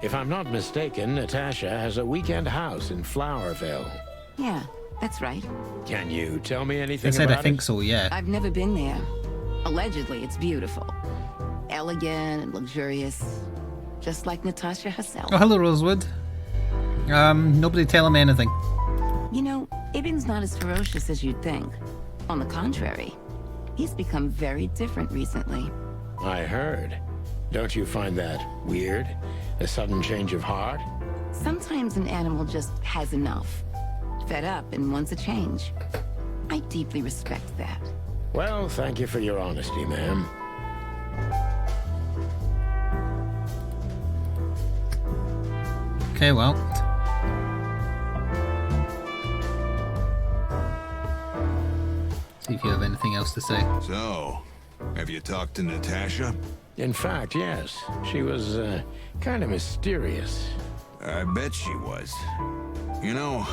If I'm not mistaken, Natasha has a weekend house in Flowerville. Yeah, that's right. Can you tell me anything I said about I think it? so, yeah. I've never been there. Allegedly, it's beautiful. Elegant and luxurious. Just like Natasha herself. Oh, hello, Rosewood. Nobody tell him anything. You know, Ibn's not as ferocious as you'd think. On the contrary, he's become very different recently. I heard. Don't you find that weird? A sudden change of heart? Sometimes an animal just has enough. Fed up and wants a change. I deeply respect that. Well, thank you for your honesty, ma'am. Okay, well. See if you have anything else to say. So, have you talked to Natasha? In fact, yes. She was, kind of mysterious. I bet she was. You know,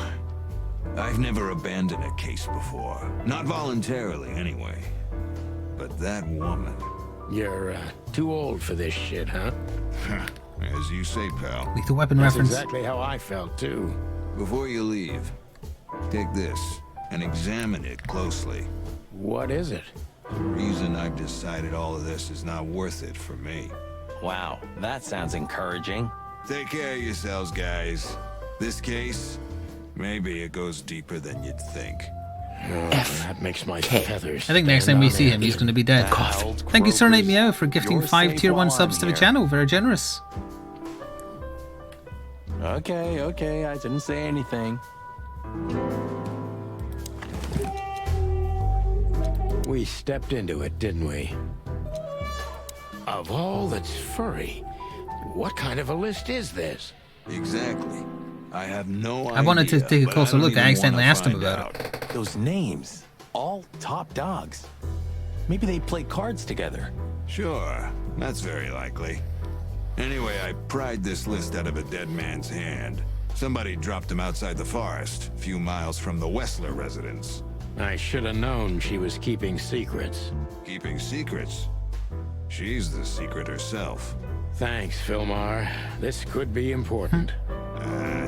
I've never abandoned a case before. Not voluntarily, anyway. But that woman... You're, too old for this shit, huh? As you say, pal. Lethal Weapon That's reference. exactly how I felt, too. Before you leave, take this and examine it closely. What is it? The reason I've decided all of this is not worth it for me. Wow, that sounds encouraging. Take care of yourselves, guys. This case, maybe it goes deeper than you'd think. Oh, that makes my feathers. I think next time we stand see on him, end. he's going to be dead. Wild Thank you, Sir Night Croakers. Meow, for gifting You're 5 safe tier 1 while subs I'm to the here. channel. Very generous. Okay, I didn't say anything. We stepped into it, didn't we? Of all that's furry, what kind of a list is this? Exactly. I have no idea. I wanted to take a but closer don't look. I even accidentally wanna asked him find about out. Those names, all top dogs. Maybe they play cards together. Sure, that's very likely. Anyway, I pried this list out of a dead man's hand. Somebody dropped him outside the forest, a few miles from the Wessler residence. I should have known she was keeping secrets. Keeping secrets? She's the secret herself. Thanks, Filmar. This could be important.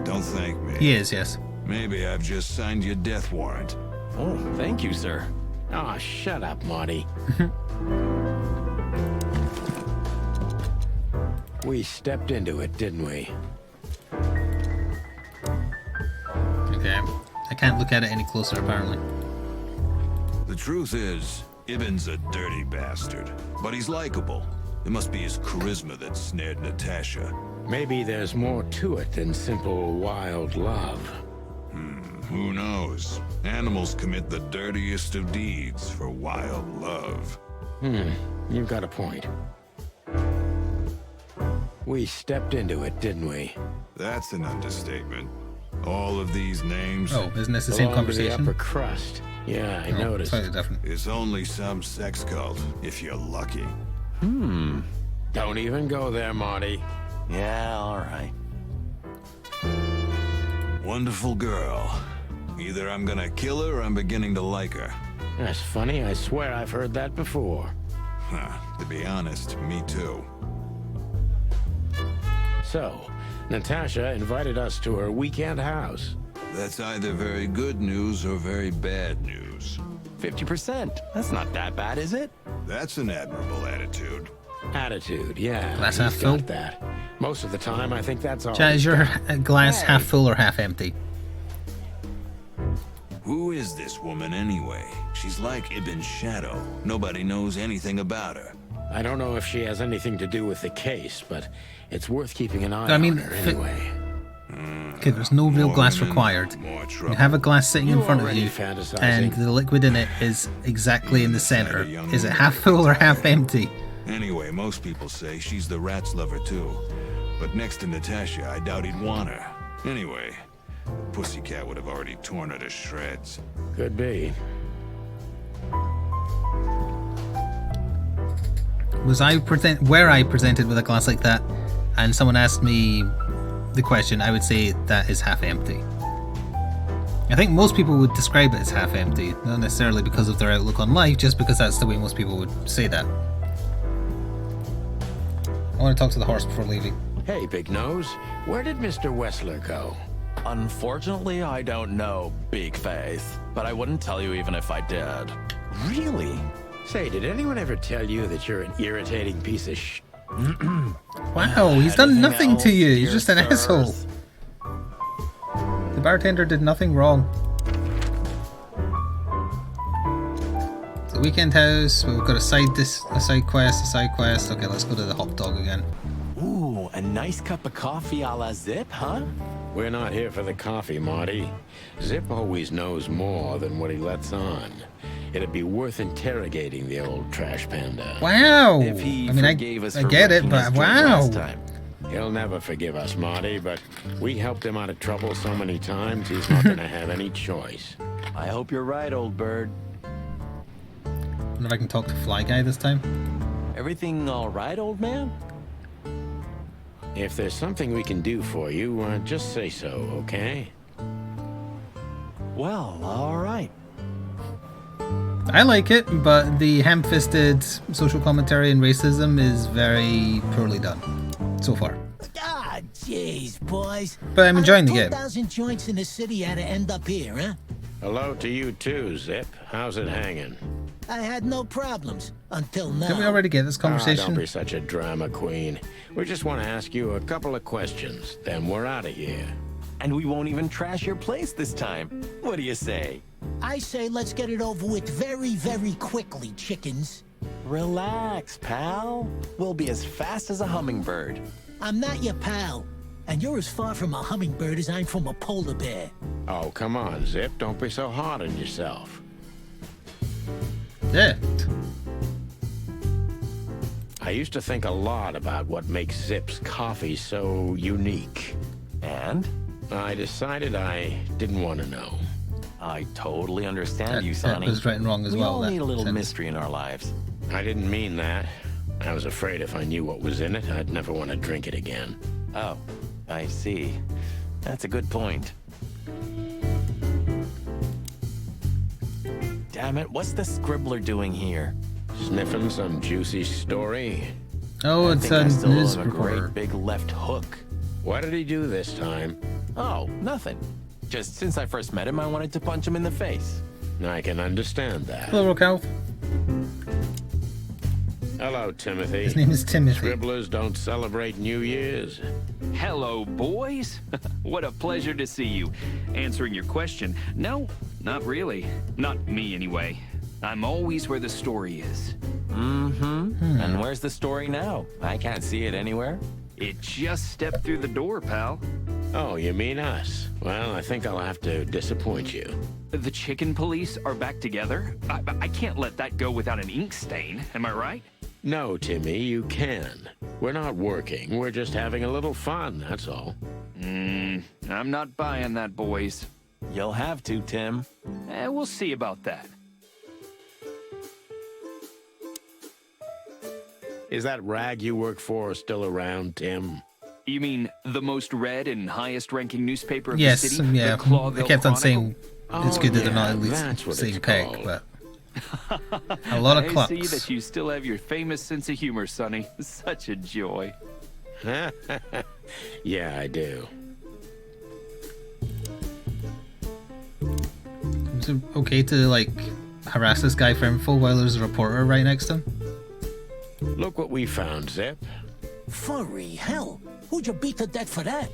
Don't thank me. He is, yes. Maybe I've just signed your death warrant. Oh, thank you, sir. Oh, shut up, Marty. We stepped into it, didn't we? Okay. I can't look at it any closer, apparently. The truth is, Ibn's a dirty bastard, but he's likable. It must be his charisma that snared Natasha. Maybe there's more to it than simple wild love. Who knows? Animals commit the dirtiest of deeds for wild love. You've got a point. We stepped into it, didn't we? That's an understatement. All of these names, Oh, isn't this the same Belong to the conversation? upper crust. Yeah, I Oh, noticed. slightly different. it's only some sex cult, if you're lucky. Don't even go there, Marty. Yeah, all right. Wonderful girl. Either I'm gonna kill her or I'm beginning to like her. That's funny. I swear I've heard that before. To be honest, me too. So, Natasha invited us to her weekend house. That's either very good news or very bad news. 50%. That's not that bad, is it? That's an admirable attitude. Attitude, yeah. Glass he's half got full? That. Most of the time, I think that's all. Chat, is he's your got. glass half full or half empty? Who is this woman anyway? She's like Ibn's shadow. Nobody knows anything about her. I don't know if she has anything to do with the case, but it's worth keeping an eye I mean, on her anyway. Okay, there's no real More glass women, required. more You trouble. have a glass sitting in You front of already you, fantasizing. and the liquid in it is exactly in the center. young Is it woman half full or half empty? Anyway, most people say she's the rat's lover too. But next to Natasha, I doubt he'd want her. Anyway, the pussycat would have already torn her to shreds. Could be. Were I presented with a glass like that, and someone asked me the question, I would say that is half empty. I think most people would describe it as half empty, not necessarily because of their outlook on life, just because that's the way most people would say that. I want to talk to the horse before leaving. Hey, Big Nose, where did Mr. Wessler go? Unfortunately, I don't know, Big Face. But I wouldn't tell you even if I did. Really? Say, did anyone ever tell you that you're an irritating piece of sh... Wow, he's done nothing to you. He's dear just an sirs? asshole. The bartender did nothing wrong. The weekend house. We've got a side quest. Okay, let's go to the hot dog again. Ooh, a nice cup of coffee a la Zip, huh? We're not here for the coffee, Marty. Zip always knows more than what he lets on. It'd be worth interrogating the old trash panda. Wow. If he I mean, forgave us I for get it, wrecking but his drink wow. last time. He'll never forgive us, Marty, but we helped him out of trouble so many times, he's not gonna have any choice. I hope you're right, old bird. Wonder if I can talk to Fly Guy this time. Everything all right, old man? If there's something we can do for you, just say so, okay? Well, all right. I like it, but the ham-fisted social commentary and racism is very poorly done so far. Ah, jeez, boys. But I'm enjoying the game. 2,000 joints in the city had to end up here, huh? Hello to you too, Zip. How's it hanging? I had no problems until now. Didn't we already get this Don't conversation? be such a drama queen. We just want to ask you a couple of questions, then we're out of here. And we won't even trash your place this time. What do you say? I say let's get it over with very, very quickly, chickens. Relax, pal. We'll be as fast as a hummingbird. I'm not your pal, and you're as far from a hummingbird as I'm from a polar bear. Oh, come on, Zip. Don't be so hard on yourself. Yeah. I used to think a lot about what makes Zip's coffee so unique. And? I decided I didn't want to know. I totally understand you, That Sonny. was right and wrong as we well. all that need a little sentence. mystery in our lives. I didn't mean that. I was afraid if I knew what was in it, I'd never want to drink it again. Oh, I see. That's a good point. Damn it, what's the scribbler doing here? Sniffing some juicy story? Oh, I it's think a I still owe news him a reporter. great big left hook. What did he do this time? Oh, nothing. Just since I first met him, I wanted to punch him in the face. I can understand that. Hello, Rocal. Hello, Timothy. His name is Timothy. Scribblers don't celebrate New Year's. Hello, boys. What a pleasure to see you. Answering your question, no, not really. Not me, anyway. I'm always where the story is. Mm-hmm. And where's the story now? I can't see it anywhere. It just stepped through the door, pal. Oh, you mean us? Well, I think I'll have to disappoint you. The chicken police are back together? I can't let that go without an ink stain, am I right? No, Timmy, you can. We're not working. We're just having a little fun, that's all. I'm not buying that, boys. You'll have to, Tim. We'll see about that. Is that rag you work for still around, Tim? You mean the most read and highest-ranking newspaper of Yes, the city? yeah. The Clawville I kept on Chronicle? saying it's good that they're not at that's what least saying it's peg, called. but a lot of I clucks. see that you still have your famous sense of humor, Sonny. Such a joy. Yeah, I do. Is it okay to, like, harass this guy for info while there's a reporter right next to him? Look what we found, Zip. Furry hell. Who'd you beat to death for that?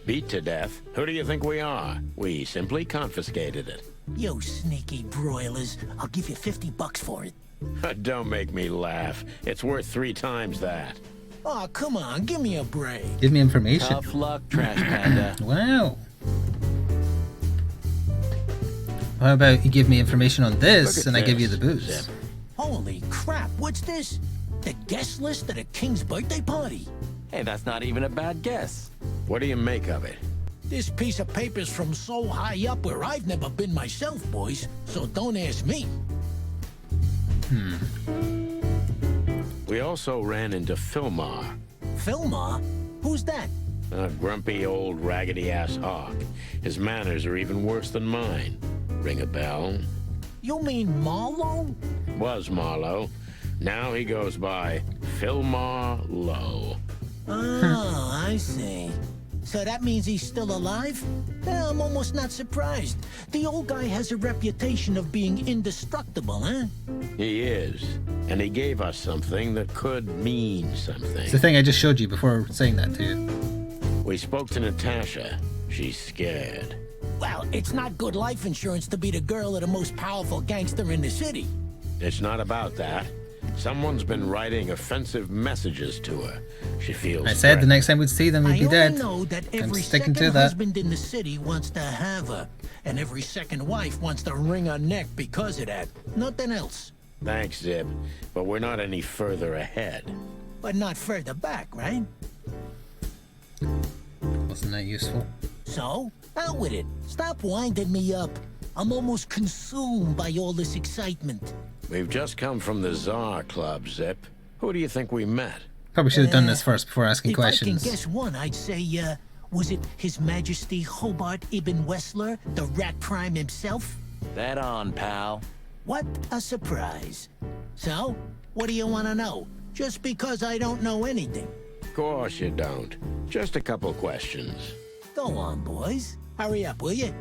Beat to death? Who do you think we are? We simply confiscated it. You sneaky broilers. I'll give you $50 for it. Don't make me laugh. It's worth 3 times that. Oh, come on. Give me a break. Give me information. Tough luck, Trash Panda. Wow. How about you give me information on Look this at and I give you this, the booze? Zip. Holy crap. What's this? The guest list at a king's birthday party? Hey, that's not even a bad guess. What do you make of it? This piece of paper's from so high up where I've never been myself, boys. So don't ask me. We also ran into Filmar, Filmar? Who's that? a grumpy old raggedy-ass hawk. His manners are even worse than mine. Ring a bell? You mean Marlowe? Was Marlowe. Now he goes by Filmar Lowe. Oh, I see. So that means he's still alive? Yeah, I'm almost not surprised. The old guy has a reputation of being indestructible, huh? He is. And he gave us something that could mean something. It's the thing I just showed you before saying that to you. We spoke to Natasha. She's scared. Well, it's not good life insurance to be the girl of the most powerful gangster in the city. It's not about that. Someone's been writing offensive messages to her. She feels I said the threatened. next time we'd see them, we'd be dead. I know that I'm every sticking second to that. husband in the city wants to have her, and every second wife wants to wring her neck because of that. Nothing else. Thanks, Zip. But we're not any further ahead. But not further back, right? Wasn't that useful? So, out with it. Stop winding me up. I'm almost consumed by all this excitement. We've just come from the Tsar Club, Zip. Who do you think we met? Probably should have done this first before asking If questions. I can guess one, I'd say, was it His Majesty Hobart Ibn Wessler, the Rat Prime himself? That on, pal. What a surprise. So, what do you want to know? Just because I don't know anything. Of course you don't. Just a couple questions. Go on, boys. Hurry up, will you?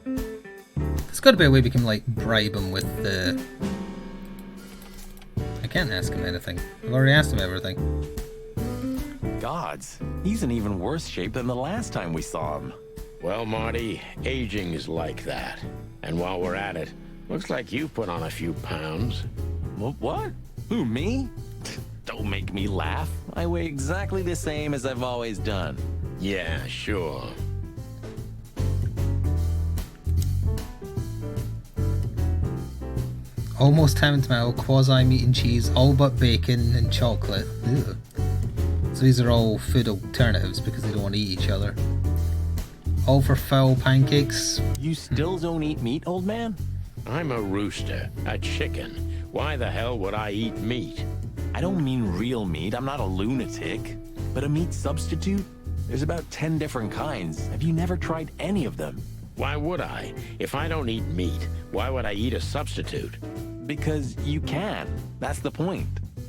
There's got to be a way we can, like, bribe him with the... I can't ask him anything. I've already asked him everything. Gods, he's in even worse shape than the last time we saw him. Well, Marty, aging is like that. And while we're at it, looks like you put on a few pounds. What? Who, me? Don't make me laugh. I weigh exactly the same as I've always done. Yeah, sure. Almost ham and tomato, quasi meat and cheese, all but bacon and chocolate. Ugh. So these are all food alternatives because they don't want to eat each other. All for foul pancakes. You still don't eat meat, old man? I'm a rooster, a chicken. Why the hell would I eat meat? I don't mean real meat. I'm not a lunatic. But a meat substitute? There's about 10 different kinds. Have you never tried any of them? Why would I? If I don't eat meat, why would I eat a substitute? Because you can. That's the point.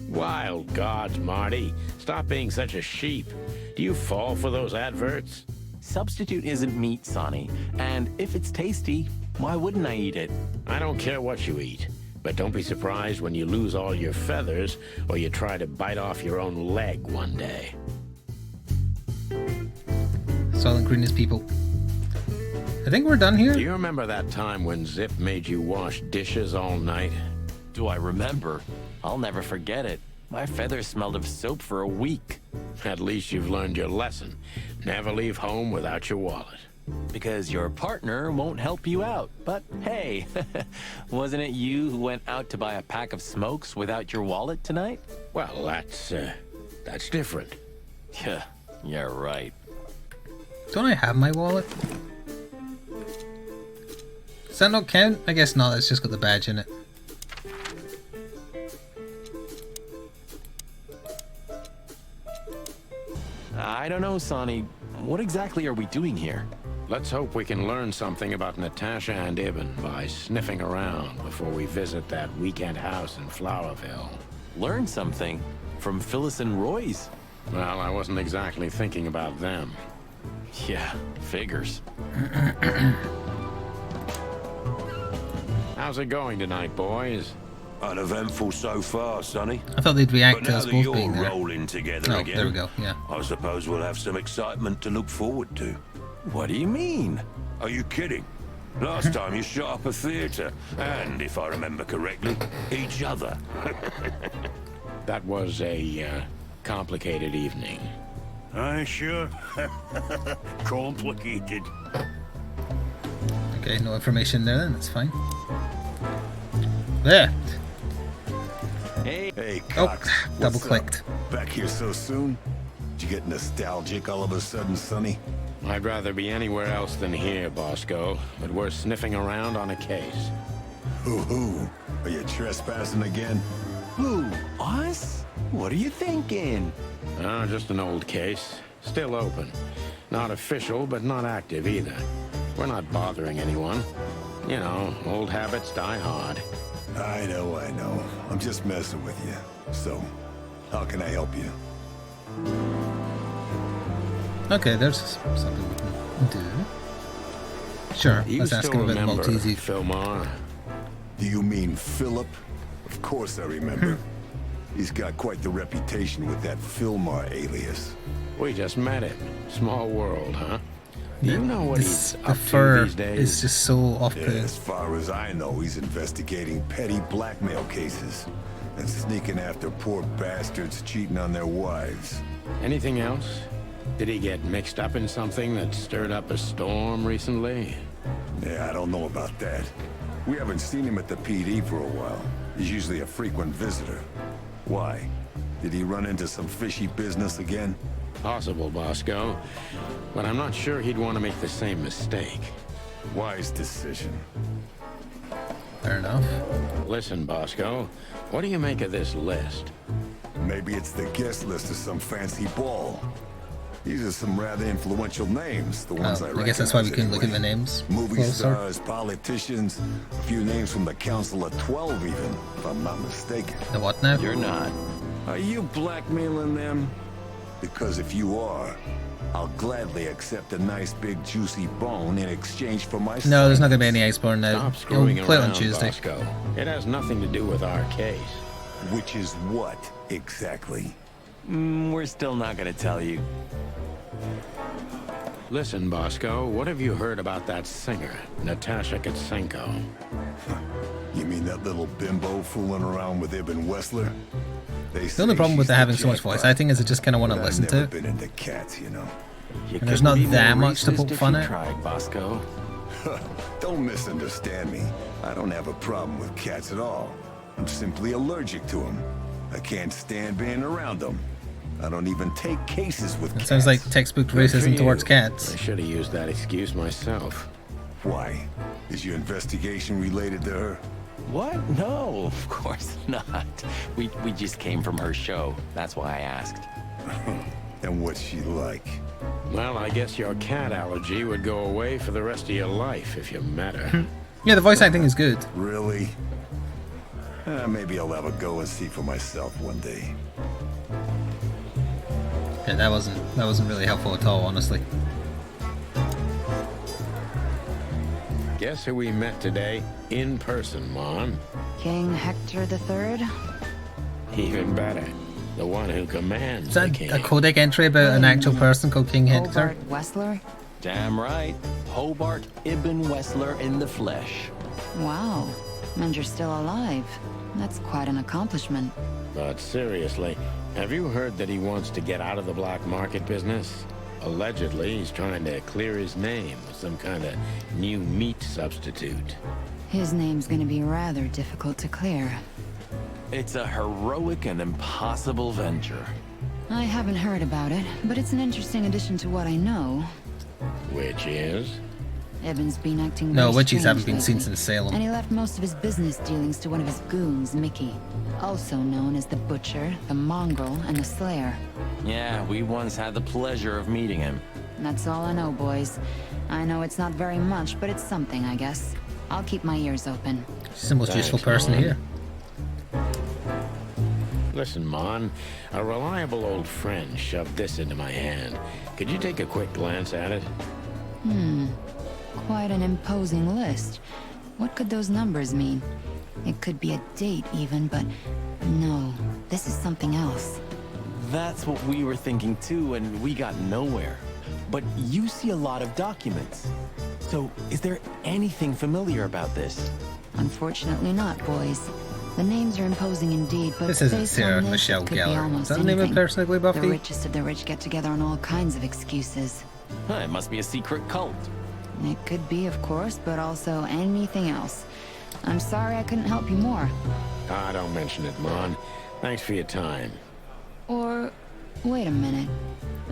Wild gods, Marty. Stop being such a sheep. Do you fall for those adverts? Substitute isn't meat, Sonny. And if it's tasty, why wouldn't I eat it? I don't care what you eat. But don't be surprised when you lose all your feathers or you try to bite off your own leg one day. Silent Green is people. I think we're done here. Do you remember that time when Zip made you wash dishes all night? Do I remember? I'll never forget it. My feathers smelled of soap for a week. At least you've learned your lesson. Never leave home without your wallet. Because your partner won't help you out. But hey, wasn't it you who went out to buy a pack of smokes without your wallet tonight? Well, that's different. Yeah, right. Don't I have my wallet? Does that not count? I guess not, it's just got the badge in it. I don't know, Sonny. What exactly are we doing here? Let's hope we can learn something about Natasha and Ibn by sniffing around before we visit that weekend house in Flowerville. Learn something? From Phyllis and Roy's? Well, I wasn't exactly thinking about them. Yeah, figures. How's it going tonight, boys? Uneventful so far, Sonny. I thought they'd react But to now us that both you're being there. rolling together Oh, again, there we go, yeah. I suppose we'll have some excitement to look forward to. What do you mean? Are you kidding? Last time you shot up a theater, and if I remember correctly, each other. That was a complicated evening. Aye, sure. Complicated. Okay, no information there then, that's fine. There! Hey, Oh, Cox. double what's clicked. up? Back here so soon? Did you get nostalgic all of a sudden, Sonny? I'd rather be anywhere else than here, Bosco, but we're sniffing around on a case. Who? Are you trespassing again? Who? Us? What are you thinking? Just an old case. Still open. Not official, but not active either. We're not bothering anyone. You know, old habits die hard. I know. I'm just messing with you. So, how can I help you? Okay, there's something we can do. Sure, You let's ask still him about remember Maltese. Philmar? Do you mean Philip? Of course I remember. He's got quite the reputation with that Philmar alias. We just met him. Small world, huh? Do you know what he's The up fur to these days? is just so off-putting. As far as I know, he's investigating petty blackmail cases and sneaking after poor bastards cheating on their wives. Anything else? Did he get mixed up in something that stirred up a storm recently? Yeah, I don't know about that. We haven't seen him at the PD for a while. He's usually a frequent visitor. Why? Did he run into some fishy business again? Possible, Bosco. But I'm not sure he'd want to make the same mistake. Wise decision. Fair enough. Listen, Bosco, what do you make of this list? Maybe it's the guest list of some fancy ball. These are some rather influential names, the ones I guess that's why we couldn't look at the names Movie closer. stars, politicians, a few names from the Council of 12 even, if I'm not mistaken. The what now? You're not. Are you blackmailing them? Because if you are, I'll gladly accept a nice big juicy bone in exchange for my No, there's not going to be any Iceborne now. Stop screwing We'll play it around, on Tuesday. Bosco. It has nothing to do with our case. Which is what, exactly? We're still not gonna tell you. Listen, Bosco, what have you heard about that singer, Natasha Katsenko? You mean that little bimbo fooling around with Ibn Wessler? The only problem with having so much voice acting is I just kind of want to listen to I've it. never been into cats, you know. You And there's couldn't not be that more much to racist poke if fun you at. tried, Bosco. Don't misunderstand me. I don't have a problem with cats at all. I'm simply allergic to them. I can't stand being around them. I don't even take cases with It cats. sounds like textbook Good for racism you. towards cats. I should have used that excuse myself. Why? Is your investigation related to her? What? No, of course not. We just came from her show. That's why I asked. And what's she like? Well, I guess your cat allergy would go away for the rest of your life if you met her. Yeah, the voice acting is good. Really? Maybe I'll have a go and see for myself one day. Yeah, that wasn't really helpful at all, honestly. Guess who we met today in person, Mon? King Hector III? Even better. The one who commands Is that the king. a codec entry about an actual person called King Hector? Hobart Wessler? Damn right. Hobart Ibn Wessler in the flesh. Wow. And you're still alive. That's quite an accomplishment. But seriously, have you heard that he wants to get out of the black market business? Allegedly, he's trying to clear his name with some kind of new meat substitute. His name's gonna be rather difficult to clear. It's a heroic and impossible venture. I haven't heard about it, but it's an interesting addition to what I know. Which is? Ibn's been acting No, very witches haven't strange been seen lately, since Salem. And he left most of his business dealings to one of his goons, Mickey. Also known as the Butcher, the Mongrel, and the Slayer. Yeah, we once had the pleasure of meeting him. That's all I know, boys. I know it's not very much, but it's something, I guess. I'll keep my ears open. She's the most Thanks, useful person Mon. here. Listen, Mon, a reliable old friend shoved this into my hand. Could you take a quick glance at it? Quite an imposing list. What could those numbers mean? It could be a date even, but no, this is something else. That's what we were thinking too, and we got nowhere. But you see a lot of documents. So, is there anything familiar about this? Unfortunately not, boys. The names are imposing indeed, but This isn't based Sarah on this, Michelle it could be Gellar. almost Is that the name of the anything. person who played Buffy? The richest of the rich get together on all kinds of excuses. Huh, it must be a secret cult. It could be, of course, but also anything else. I'm sorry I couldn't help you more. Ah, don't mention it, Mon. Thanks for your time. Or, wait a minute.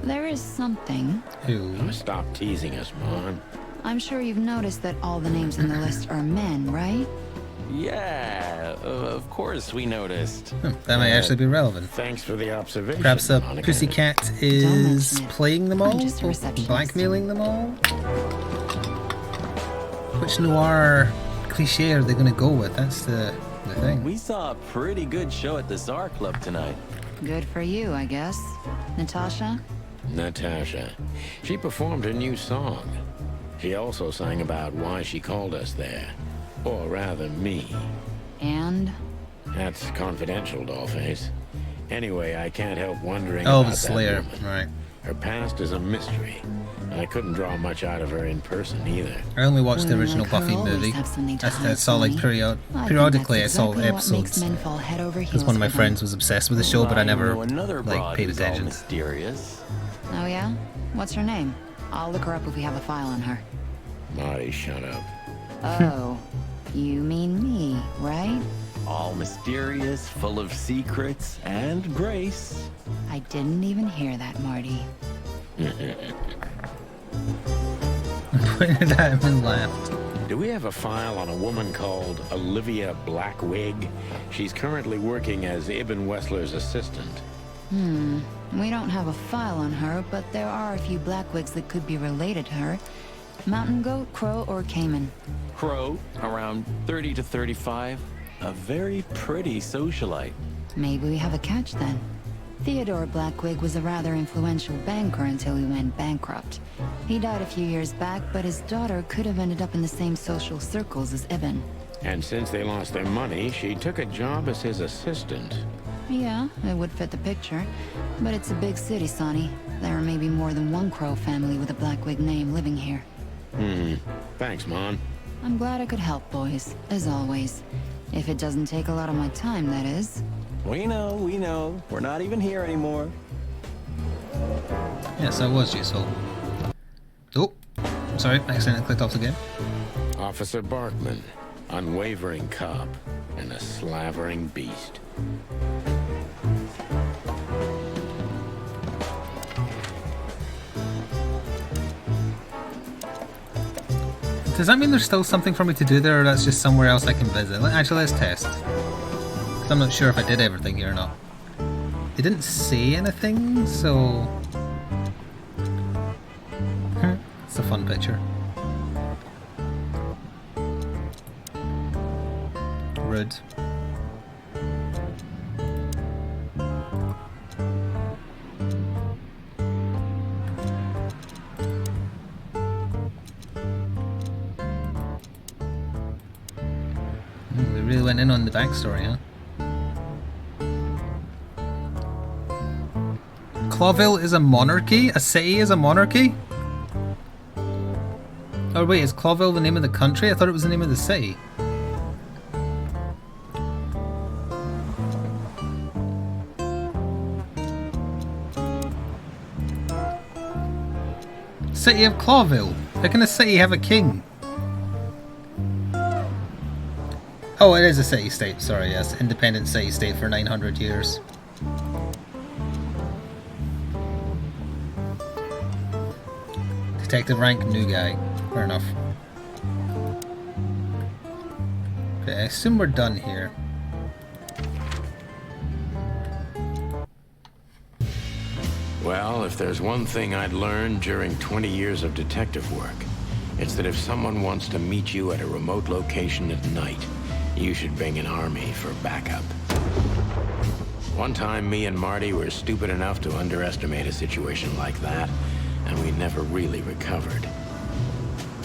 There is something. Who? Oh, stop teasing us, Mon. I'm sure you've noticed that all the names on the list are men, right? Yeah, of course we noticed. That might actually be relevant. Thanks for the observation. Perhaps a Monica. pussycat is mention it. playing them all? I'm just a Or receptionist. blackmailing them all? Which noir cliche are they going to go with? That's the thing. We saw a pretty good show at the Tsar Club tonight. Good for you, I guess. Natasha? Natasha. She performed her new song. She also sang about why she called us there. Or rather, me. And? That's confidential, Dollface. Anyway, I can't help wondering Oh, about the that Slayer. woman. Right. Her past is a mystery. I couldn't draw much out of her in person either. I only watched the Women original like her Buffy always movie. have something to I hide, saw like Sonny. I think periodically I that's saw exactly what makes episodes. men fall head over Because heels one of my for friends them. was obsessed with the show, but I never know another like broad paid who's all attention. mysterious. Oh yeah? What's her name? I'll look her up if we have a file on her. Marty, shut up. Oh, you mean me, right? All mysterious, full of secrets, and grace. I didn't even hear that, Marty. Pointed at him and laughed. Do we have a file on a woman called Olivia Blackwig? She's currently working as Ibn Wessler's assistant. We don't have a file on her, but there are a few Blackwigs that could be related to her. Mountain goat, crow, or caiman. Crow, around 30 to 35. A very pretty socialite. Maybe we have a catch then. Theodore Blackwig was a rather influential banker until he went bankrupt. He died a few years back, but his daughter could have ended up in the same social circles as Ibn. And since they lost their money, she took a job as his assistant. Yeah, it would fit the picture. But it's a big city, Sonny. There may be more than one Crow family with a Blackwig name living here. Thanks, Mon. I'm glad I could help, boys, as always. If it doesn't take a lot of my time, that is. We know, we know. We're not even here anymore. Yes, that was useful. Oh, sorry, I accidentally clicked off the game. Officer Barkman, unwavering cop, and a slavering beast. Does that mean there's still something for me to do there, or that's just somewhere else I can visit? Actually, let's test. 'Cause I'm not sure if I did everything here or not. They didn't say anything, so... It's a fun picture. Rude. They really went in on the backstory, huh? Clawville is a monarchy? A city is a monarchy? Oh wait, is Clawville the name of the country? I thought it was the name of the city. City of Clawville. How can a city have a king? Oh, it is a city-state. Sorry, yes. Independent city-state for 900 years. Detective rank, new guy. Fair enough. Okay, I assume we're done here. Well, if there's one thing I'd learned during 20 years of detective work, it's that if someone wants to meet you at a remote location at night, you should bring an army for backup. One time, me and Marty were stupid enough to underestimate a situation like that, and we never really recovered.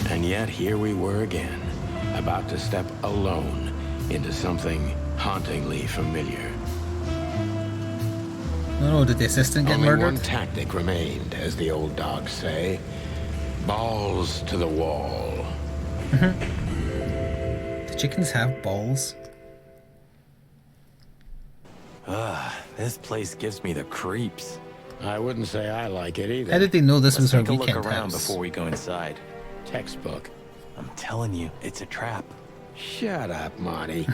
And yet, here we were again, about to step alone into something hauntingly familiar. Oh, did the assistant get Only murdered? one tactic remained, as the old dogs say. Balls to the wall. The chickens have balls. This place gives me the creeps. I wouldn't say I like it either. How did they know this was her Let's take a weekend look around house? before we go inside. Textbook. I'm telling you, it's a trap. Shut up, Marty.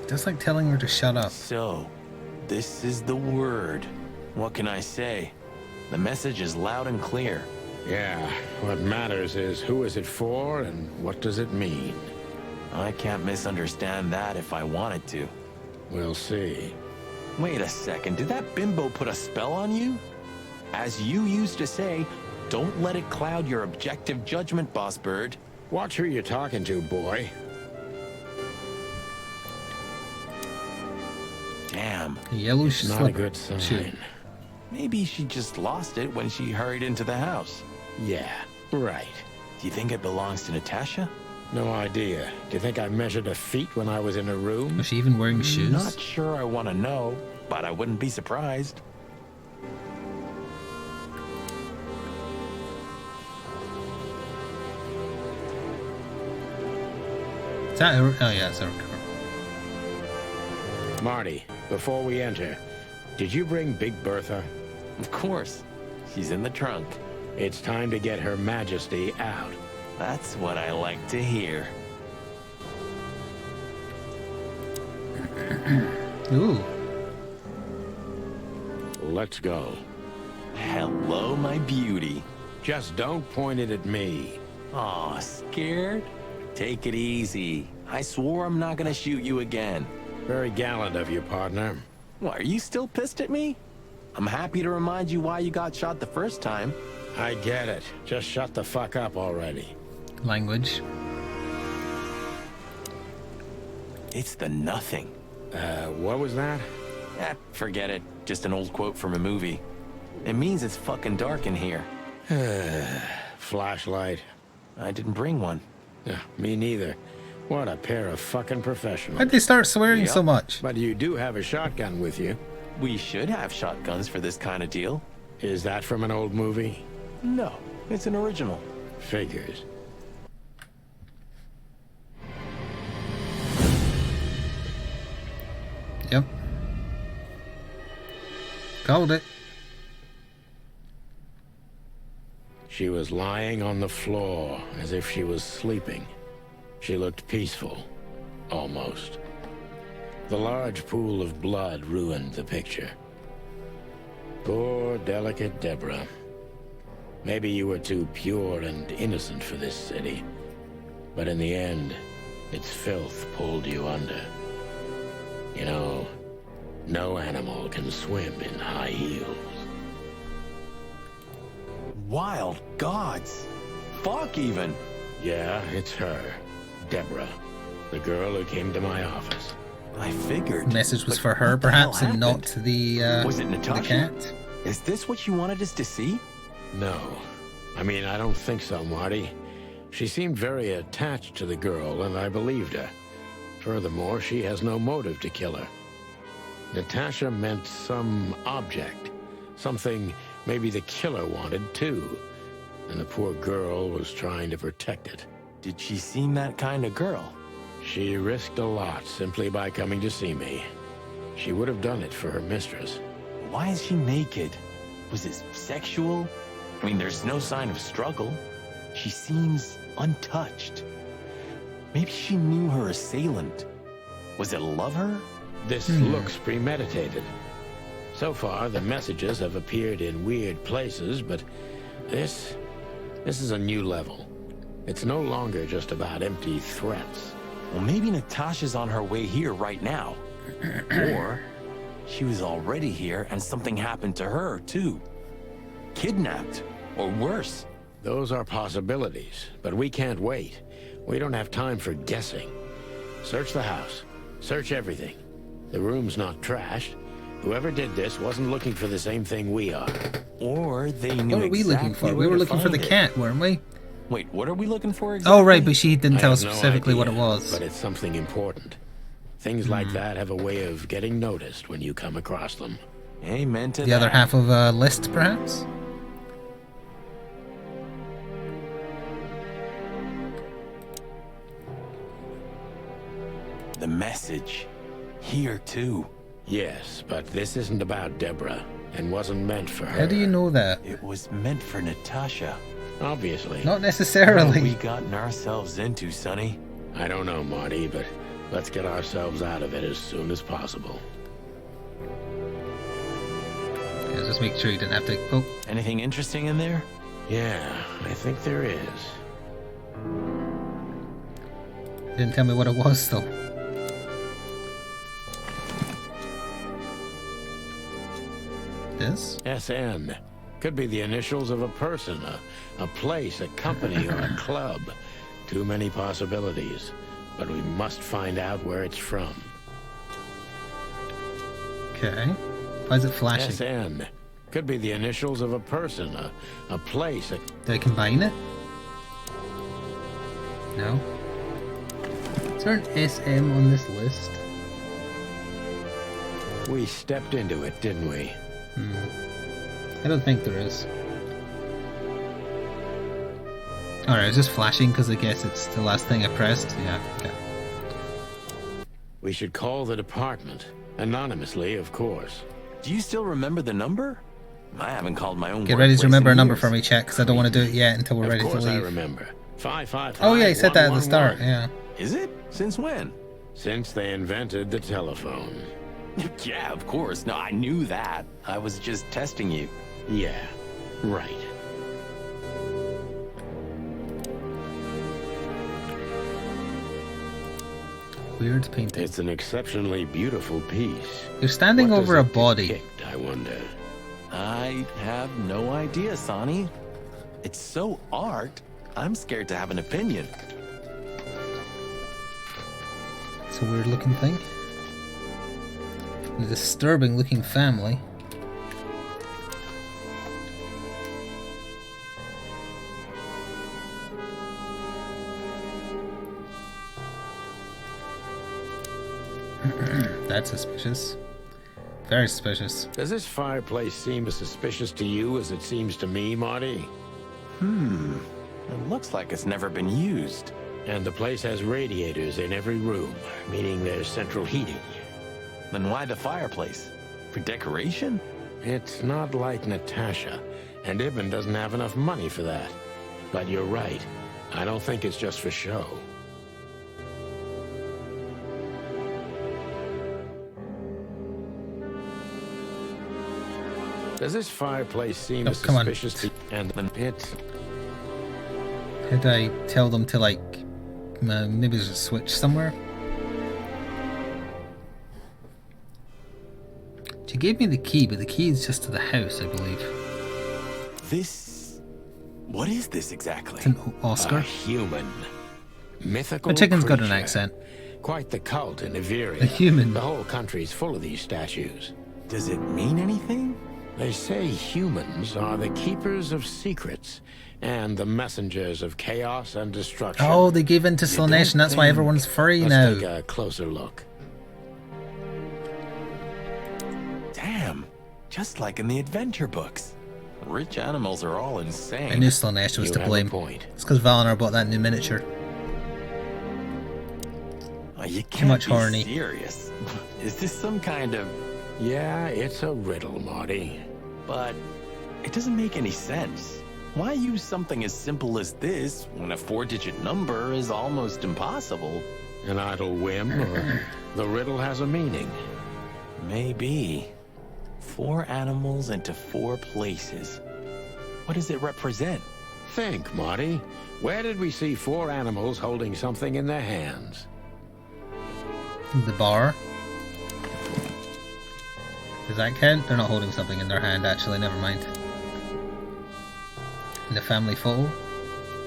Just like telling her to shut up. So, this is the word. What can I say? The message is loud and Yeah, what matters is who is it for and what does it mean? I can't misunderstand that if I wanted to. We'll see. Wait a second, did that bimbo put a spell on you? As you used to say, don't let it cloud your objective judgment, Boss Bird. Watch who you're talking to, boy. Damn. Yellow Not a slipper. good sign. Shoot. Maybe she just lost it when she hurried into the house. Yeah, right. Do you think it belongs to Natasha? No idea. Do you think I measured her feet when I was in her room? Was she even wearing shoes? Not sure I want to know, but I wouldn't be surprised. Is that a, oh yeah, it's a car. Marty, before we enter, did you bring Big Bertha? Of course. She's in the trunk. It's time to get Her Majesty out. That's what I like to hear. Ooh. Let's go. Hello, my beauty. Just don't point it at me. Aw, scared? Take it easy. I swore I'm not gonna shoot you again. Very gallant of you, partner. What, are you still pissed at me? I'm happy to remind you why you got shot the first time. I get it. Just shut the fuck up already. Language. It's the nothing. What was that? Forget it. Just an old quote from a movie. It means it's fucking dark in here. Flashlight. I didn't bring one. Me neither. What a pair of fucking professionals. Why'd they start swearing so much? But you do have a shotgun with you. We should have shotguns for this kind of deal. Is that from an old movie? No, it's an original. Figures. Yep. Called it. She was lying on the floor as if she was sleeping. She looked peaceful, almost. The large pool of blood ruined the picture. Poor, delicate Deborah. Maybe you were too pure and innocent for this city. But in the end, its filth pulled you under. You know, no animal can swim in high heels. Wild gods. Fuck even. Yeah, it's her. Deborah. The girl who came to my office. I figured. The message was for her, perhaps, and not the, Was it Natasha? the cat? Is this what you wanted us to see? No. I mean, I don't think so, Marty. She seemed very attached to the girl, and I believed her. Furthermore, she has no motive to kill her. Natasha meant some object. Something maybe the killer wanted, too. And the poor girl was trying to protect it. Did she seem that kind of girl? She risked a lot simply by coming to see me. She would have done it for her mistress. Why is she naked? Was it sexual? I mean, there's no sign of struggle. She seems untouched. Maybe she knew her assailant. Was it lover? This looks premeditated. So far, the messages have appeared in weird places, but this is a new level. It's no longer just about empty threats. Well, maybe Natasha's on her way here right now. Or she was already here and something happened to her, too. Kidnapped, or worse. Those are possibilities, but we can't wait. We don't have time for guessing. Search the house. Search everything. The room's not trashed. Whoever did this wasn't looking for the same thing we are. Or they knew What were we looking for? exactly We where were to looking for the find it. cat, weren't we? Wait, what are we looking for exactly? Oh, right, but she didn't I tell us have no specifically what it idea, was. But it's something important. Things like that have a way of getting noticed when you come across them. Amen to The that. other half of a list, perhaps? The message. Here, too. Yes, but this isn't about Deborah, and wasn't meant for her. How do you know that? It was meant for Natasha. Obviously. Not What have necessarily. we gotten ourselves into, Sonny? I don't know, Marty, but let's get ourselves out of it as soon as possible. Yeah, just make sure you didn't have to... Oh, Anything interesting in there? Yeah, I think there is. Didn't tell me what it was though. This? SN. Could be the initials of a person, a place, a company, or a club. Too many possibilities. But we must find out where it's from. Okay. Why is it flashing? SN. Could be the initials of a person, a place, a... Did I combine it? No. Is there an SM on this list? We stepped into it, didn't we? I don't think there is. Alright, it's just flashing because I guess it's the last thing I pressed. Yeah, okay. We should call the department. Anonymously, of course. Do you still remember the number? I haven't called my own. Get ready to workplace remember in a number years. for me, chat, because I don't want to do it yet until we're ready to Of course I leave. remember. 555. Oh yeah, he said that at the start, 111. yeah. Is it? Since when? Since they invented the telephone. Yeah, of course. No, I knew that. I was just testing you. Yeah, right. Weird painting. It's an exceptionally beautiful piece. You're standing What over does a it body. depict, I wonder. I have no idea, Sonny. It's so art, I'm scared to have an opinion. It's a weird looking thing. A disturbing looking family. That's suspicious. Very suspicious. Does this fireplace seem as suspicious to you as it seems to me, Marty? It looks like it's never been used. And the place has radiators in every room, meaning there's central heating. Then why the fireplace? For decoration? It's not like Natasha, and Ibn doesn't have enough money for that. But you're right. I don't think it's just for show. Does this fireplace seem as come on. suspicious to you? And the pits? How do I tell them to, like, maybe there's a switch somewhere? She gave me the key, but the key is just to the house, I believe. This... What is this exactly? It's an Oscar. A human. Mythical The chicken's got an creature. accent. Quite the cult in Iveria. A human. The whole country's full of these statues. Does it mean anything? They say humans are the keepers of secrets and the messengers of chaos and destruction. Oh, they gave in to Slaanesh, and that's why everyone's furry now. Let's take a closer look. Damn, just like in the adventure books. Rich animals are all insane. I knew Slaanesh was You to have a blame. point. It's because Valinor bought that new miniature. Oh, you Too can't much be horny. serious. Is this some kind of... Yeah, it's a riddle, Marty. But it doesn't make any sense. Why use something as simple as this when a 4-digit number is almost impossible? An idle whim, or the riddle has a meaning. Maybe. 4 animals into 4 places. What does it represent? Think, Marty. Where did we see 4 animals holding something in their hands? The bar. Does that count? They're not holding something in their hand, actually. Never mind. In the family photo.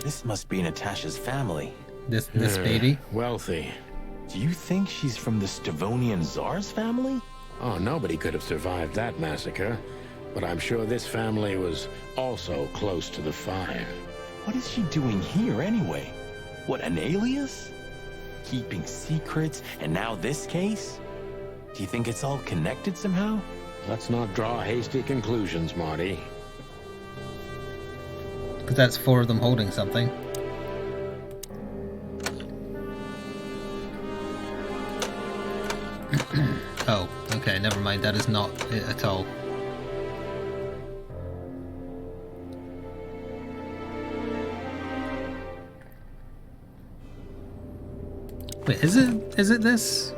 This must be Natasha's family. This baby. Wealthy. Do you think she's from the Stavonian Tsar's family? Oh, nobody could have survived that massacre. But I'm sure this family was also close to the fire. What is she doing here anyway? What, an alias? Keeping secrets, and now this case? Do you think it's all connected somehow? Let's not draw hasty conclusions, Marty. Because that's 4 of them holding something. Oh, okay, never mind. That is not it at all. Wait, is it this?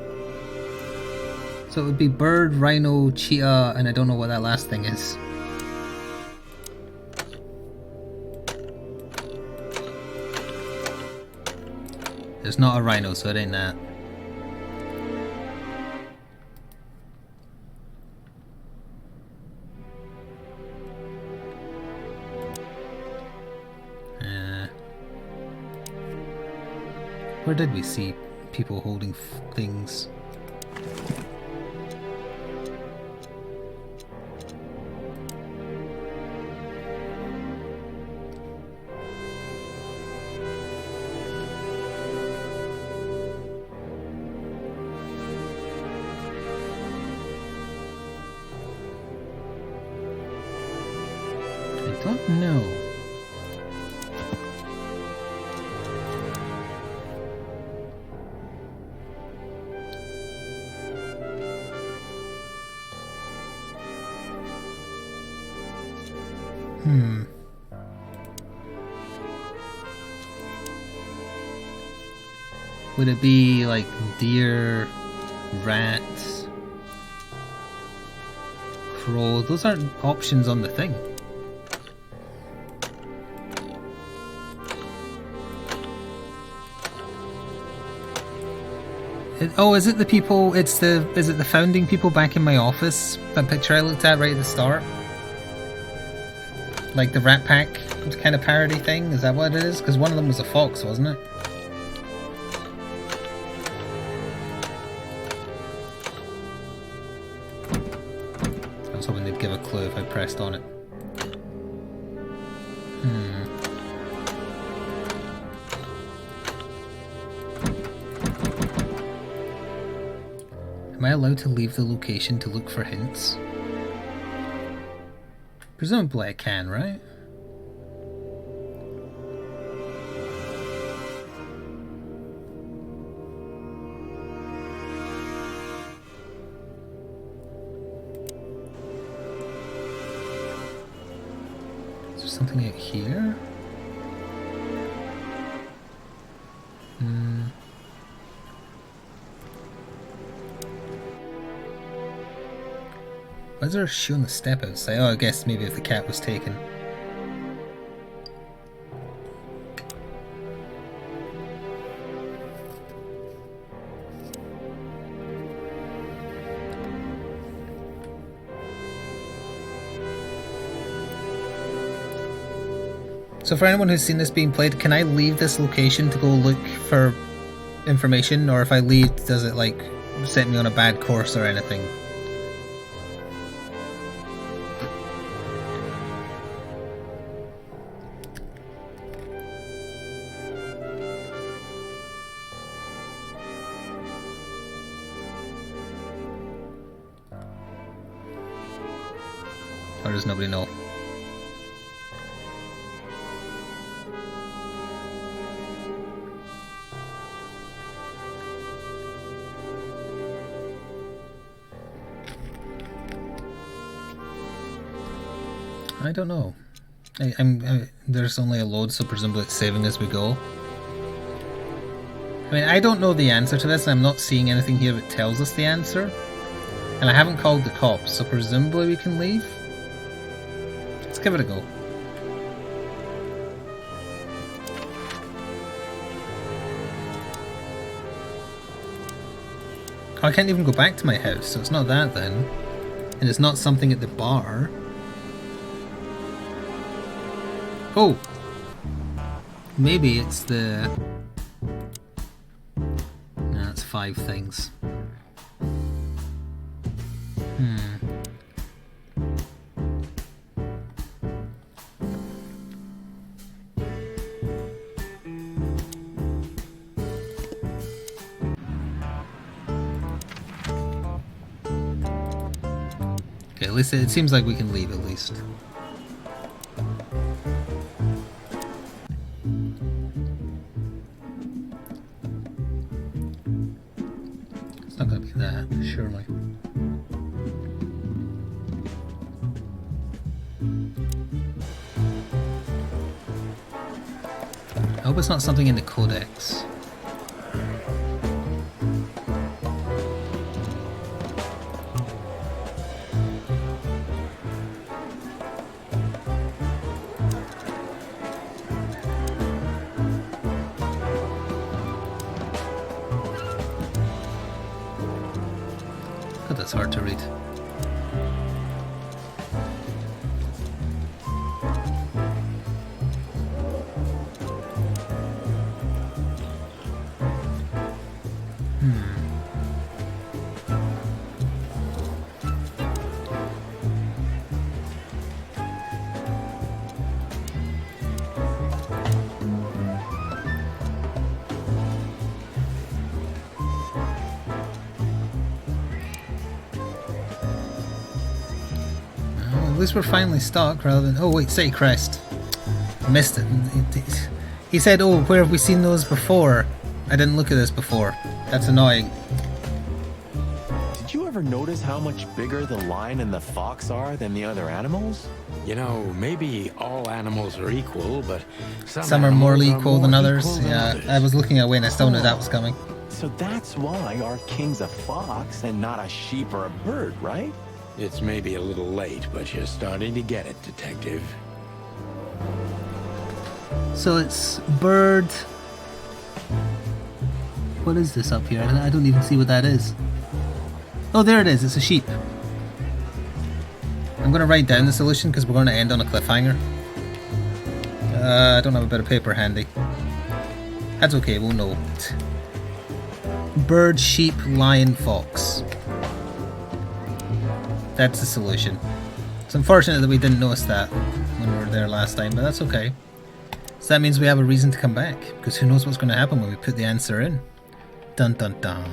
So it would be bird, rhino, cheetah, and I don't know what that last thing is. There's not a rhino, so it ain't that. Where did we see people holding things? I don't know. Would it be like deer, rats, crow? Those aren't options on the thing. Oh, is it the people? Is it the founding people back in my office? That picture I looked at right at the start, like the Rat Pack kind of parody thing. Is that what it is? Because one of them was a fox, wasn't it? I was hoping they'd give a clue if I pressed on it. Am I allowed to leave the location to look for hints? Presumably I can, right? Is there something out here? Why is there a shoe on the step outside? Oh, I guess maybe if the cat was taken. So for anyone who's seen this being played, can I leave this location to go look for information? Or if I leave, does it like set me on a bad course or anything? Or does nobody know? I don't know. There's only a load, so presumably it's saving as we go. I mean, I don't know the answer to this, and I'm not seeing anything here that tells us the answer. And I haven't called the cops, so presumably we can leave? Let's give it a go. Oh, I can't even go back to my house, so it's not that then. And it's not something at the bar. Oh! Maybe it's the... No, that's 5 things. Okay, at least it seems like we can leave at least. It's not gonna be that, surely. I hope it's not something in the codex. God, that's hard to read. At least we're finally stuck rather than... Oh wait, City Crest. Missed it. He said, oh, where have we seen those before? I didn't look at this before. That's annoying. Did you ever notice how much bigger the lion and the fox are than the other animals? You know, maybe all animals are equal, but some are more equal than others. Yeah, I was looking away and I still knew that was coming. So that's why our king's a fox and not a sheep or a bird, right? It's maybe a little late, but you're starting to get it, Detective. So it's bird... What is this up here? I don't even see what that is. Oh, there it is. It's a sheep. I'm going to write down the solution because we're going to end on a cliffhanger. I don't have a bit of paper handy. That's okay, we'll know. Bird, sheep, lion, fox. That's the solution. It's unfortunate that we didn't notice that when we were there last time, but that's okay. So that means we have a reason to come back, because who knows what's going to happen when we put the answer in. Dun dun dun.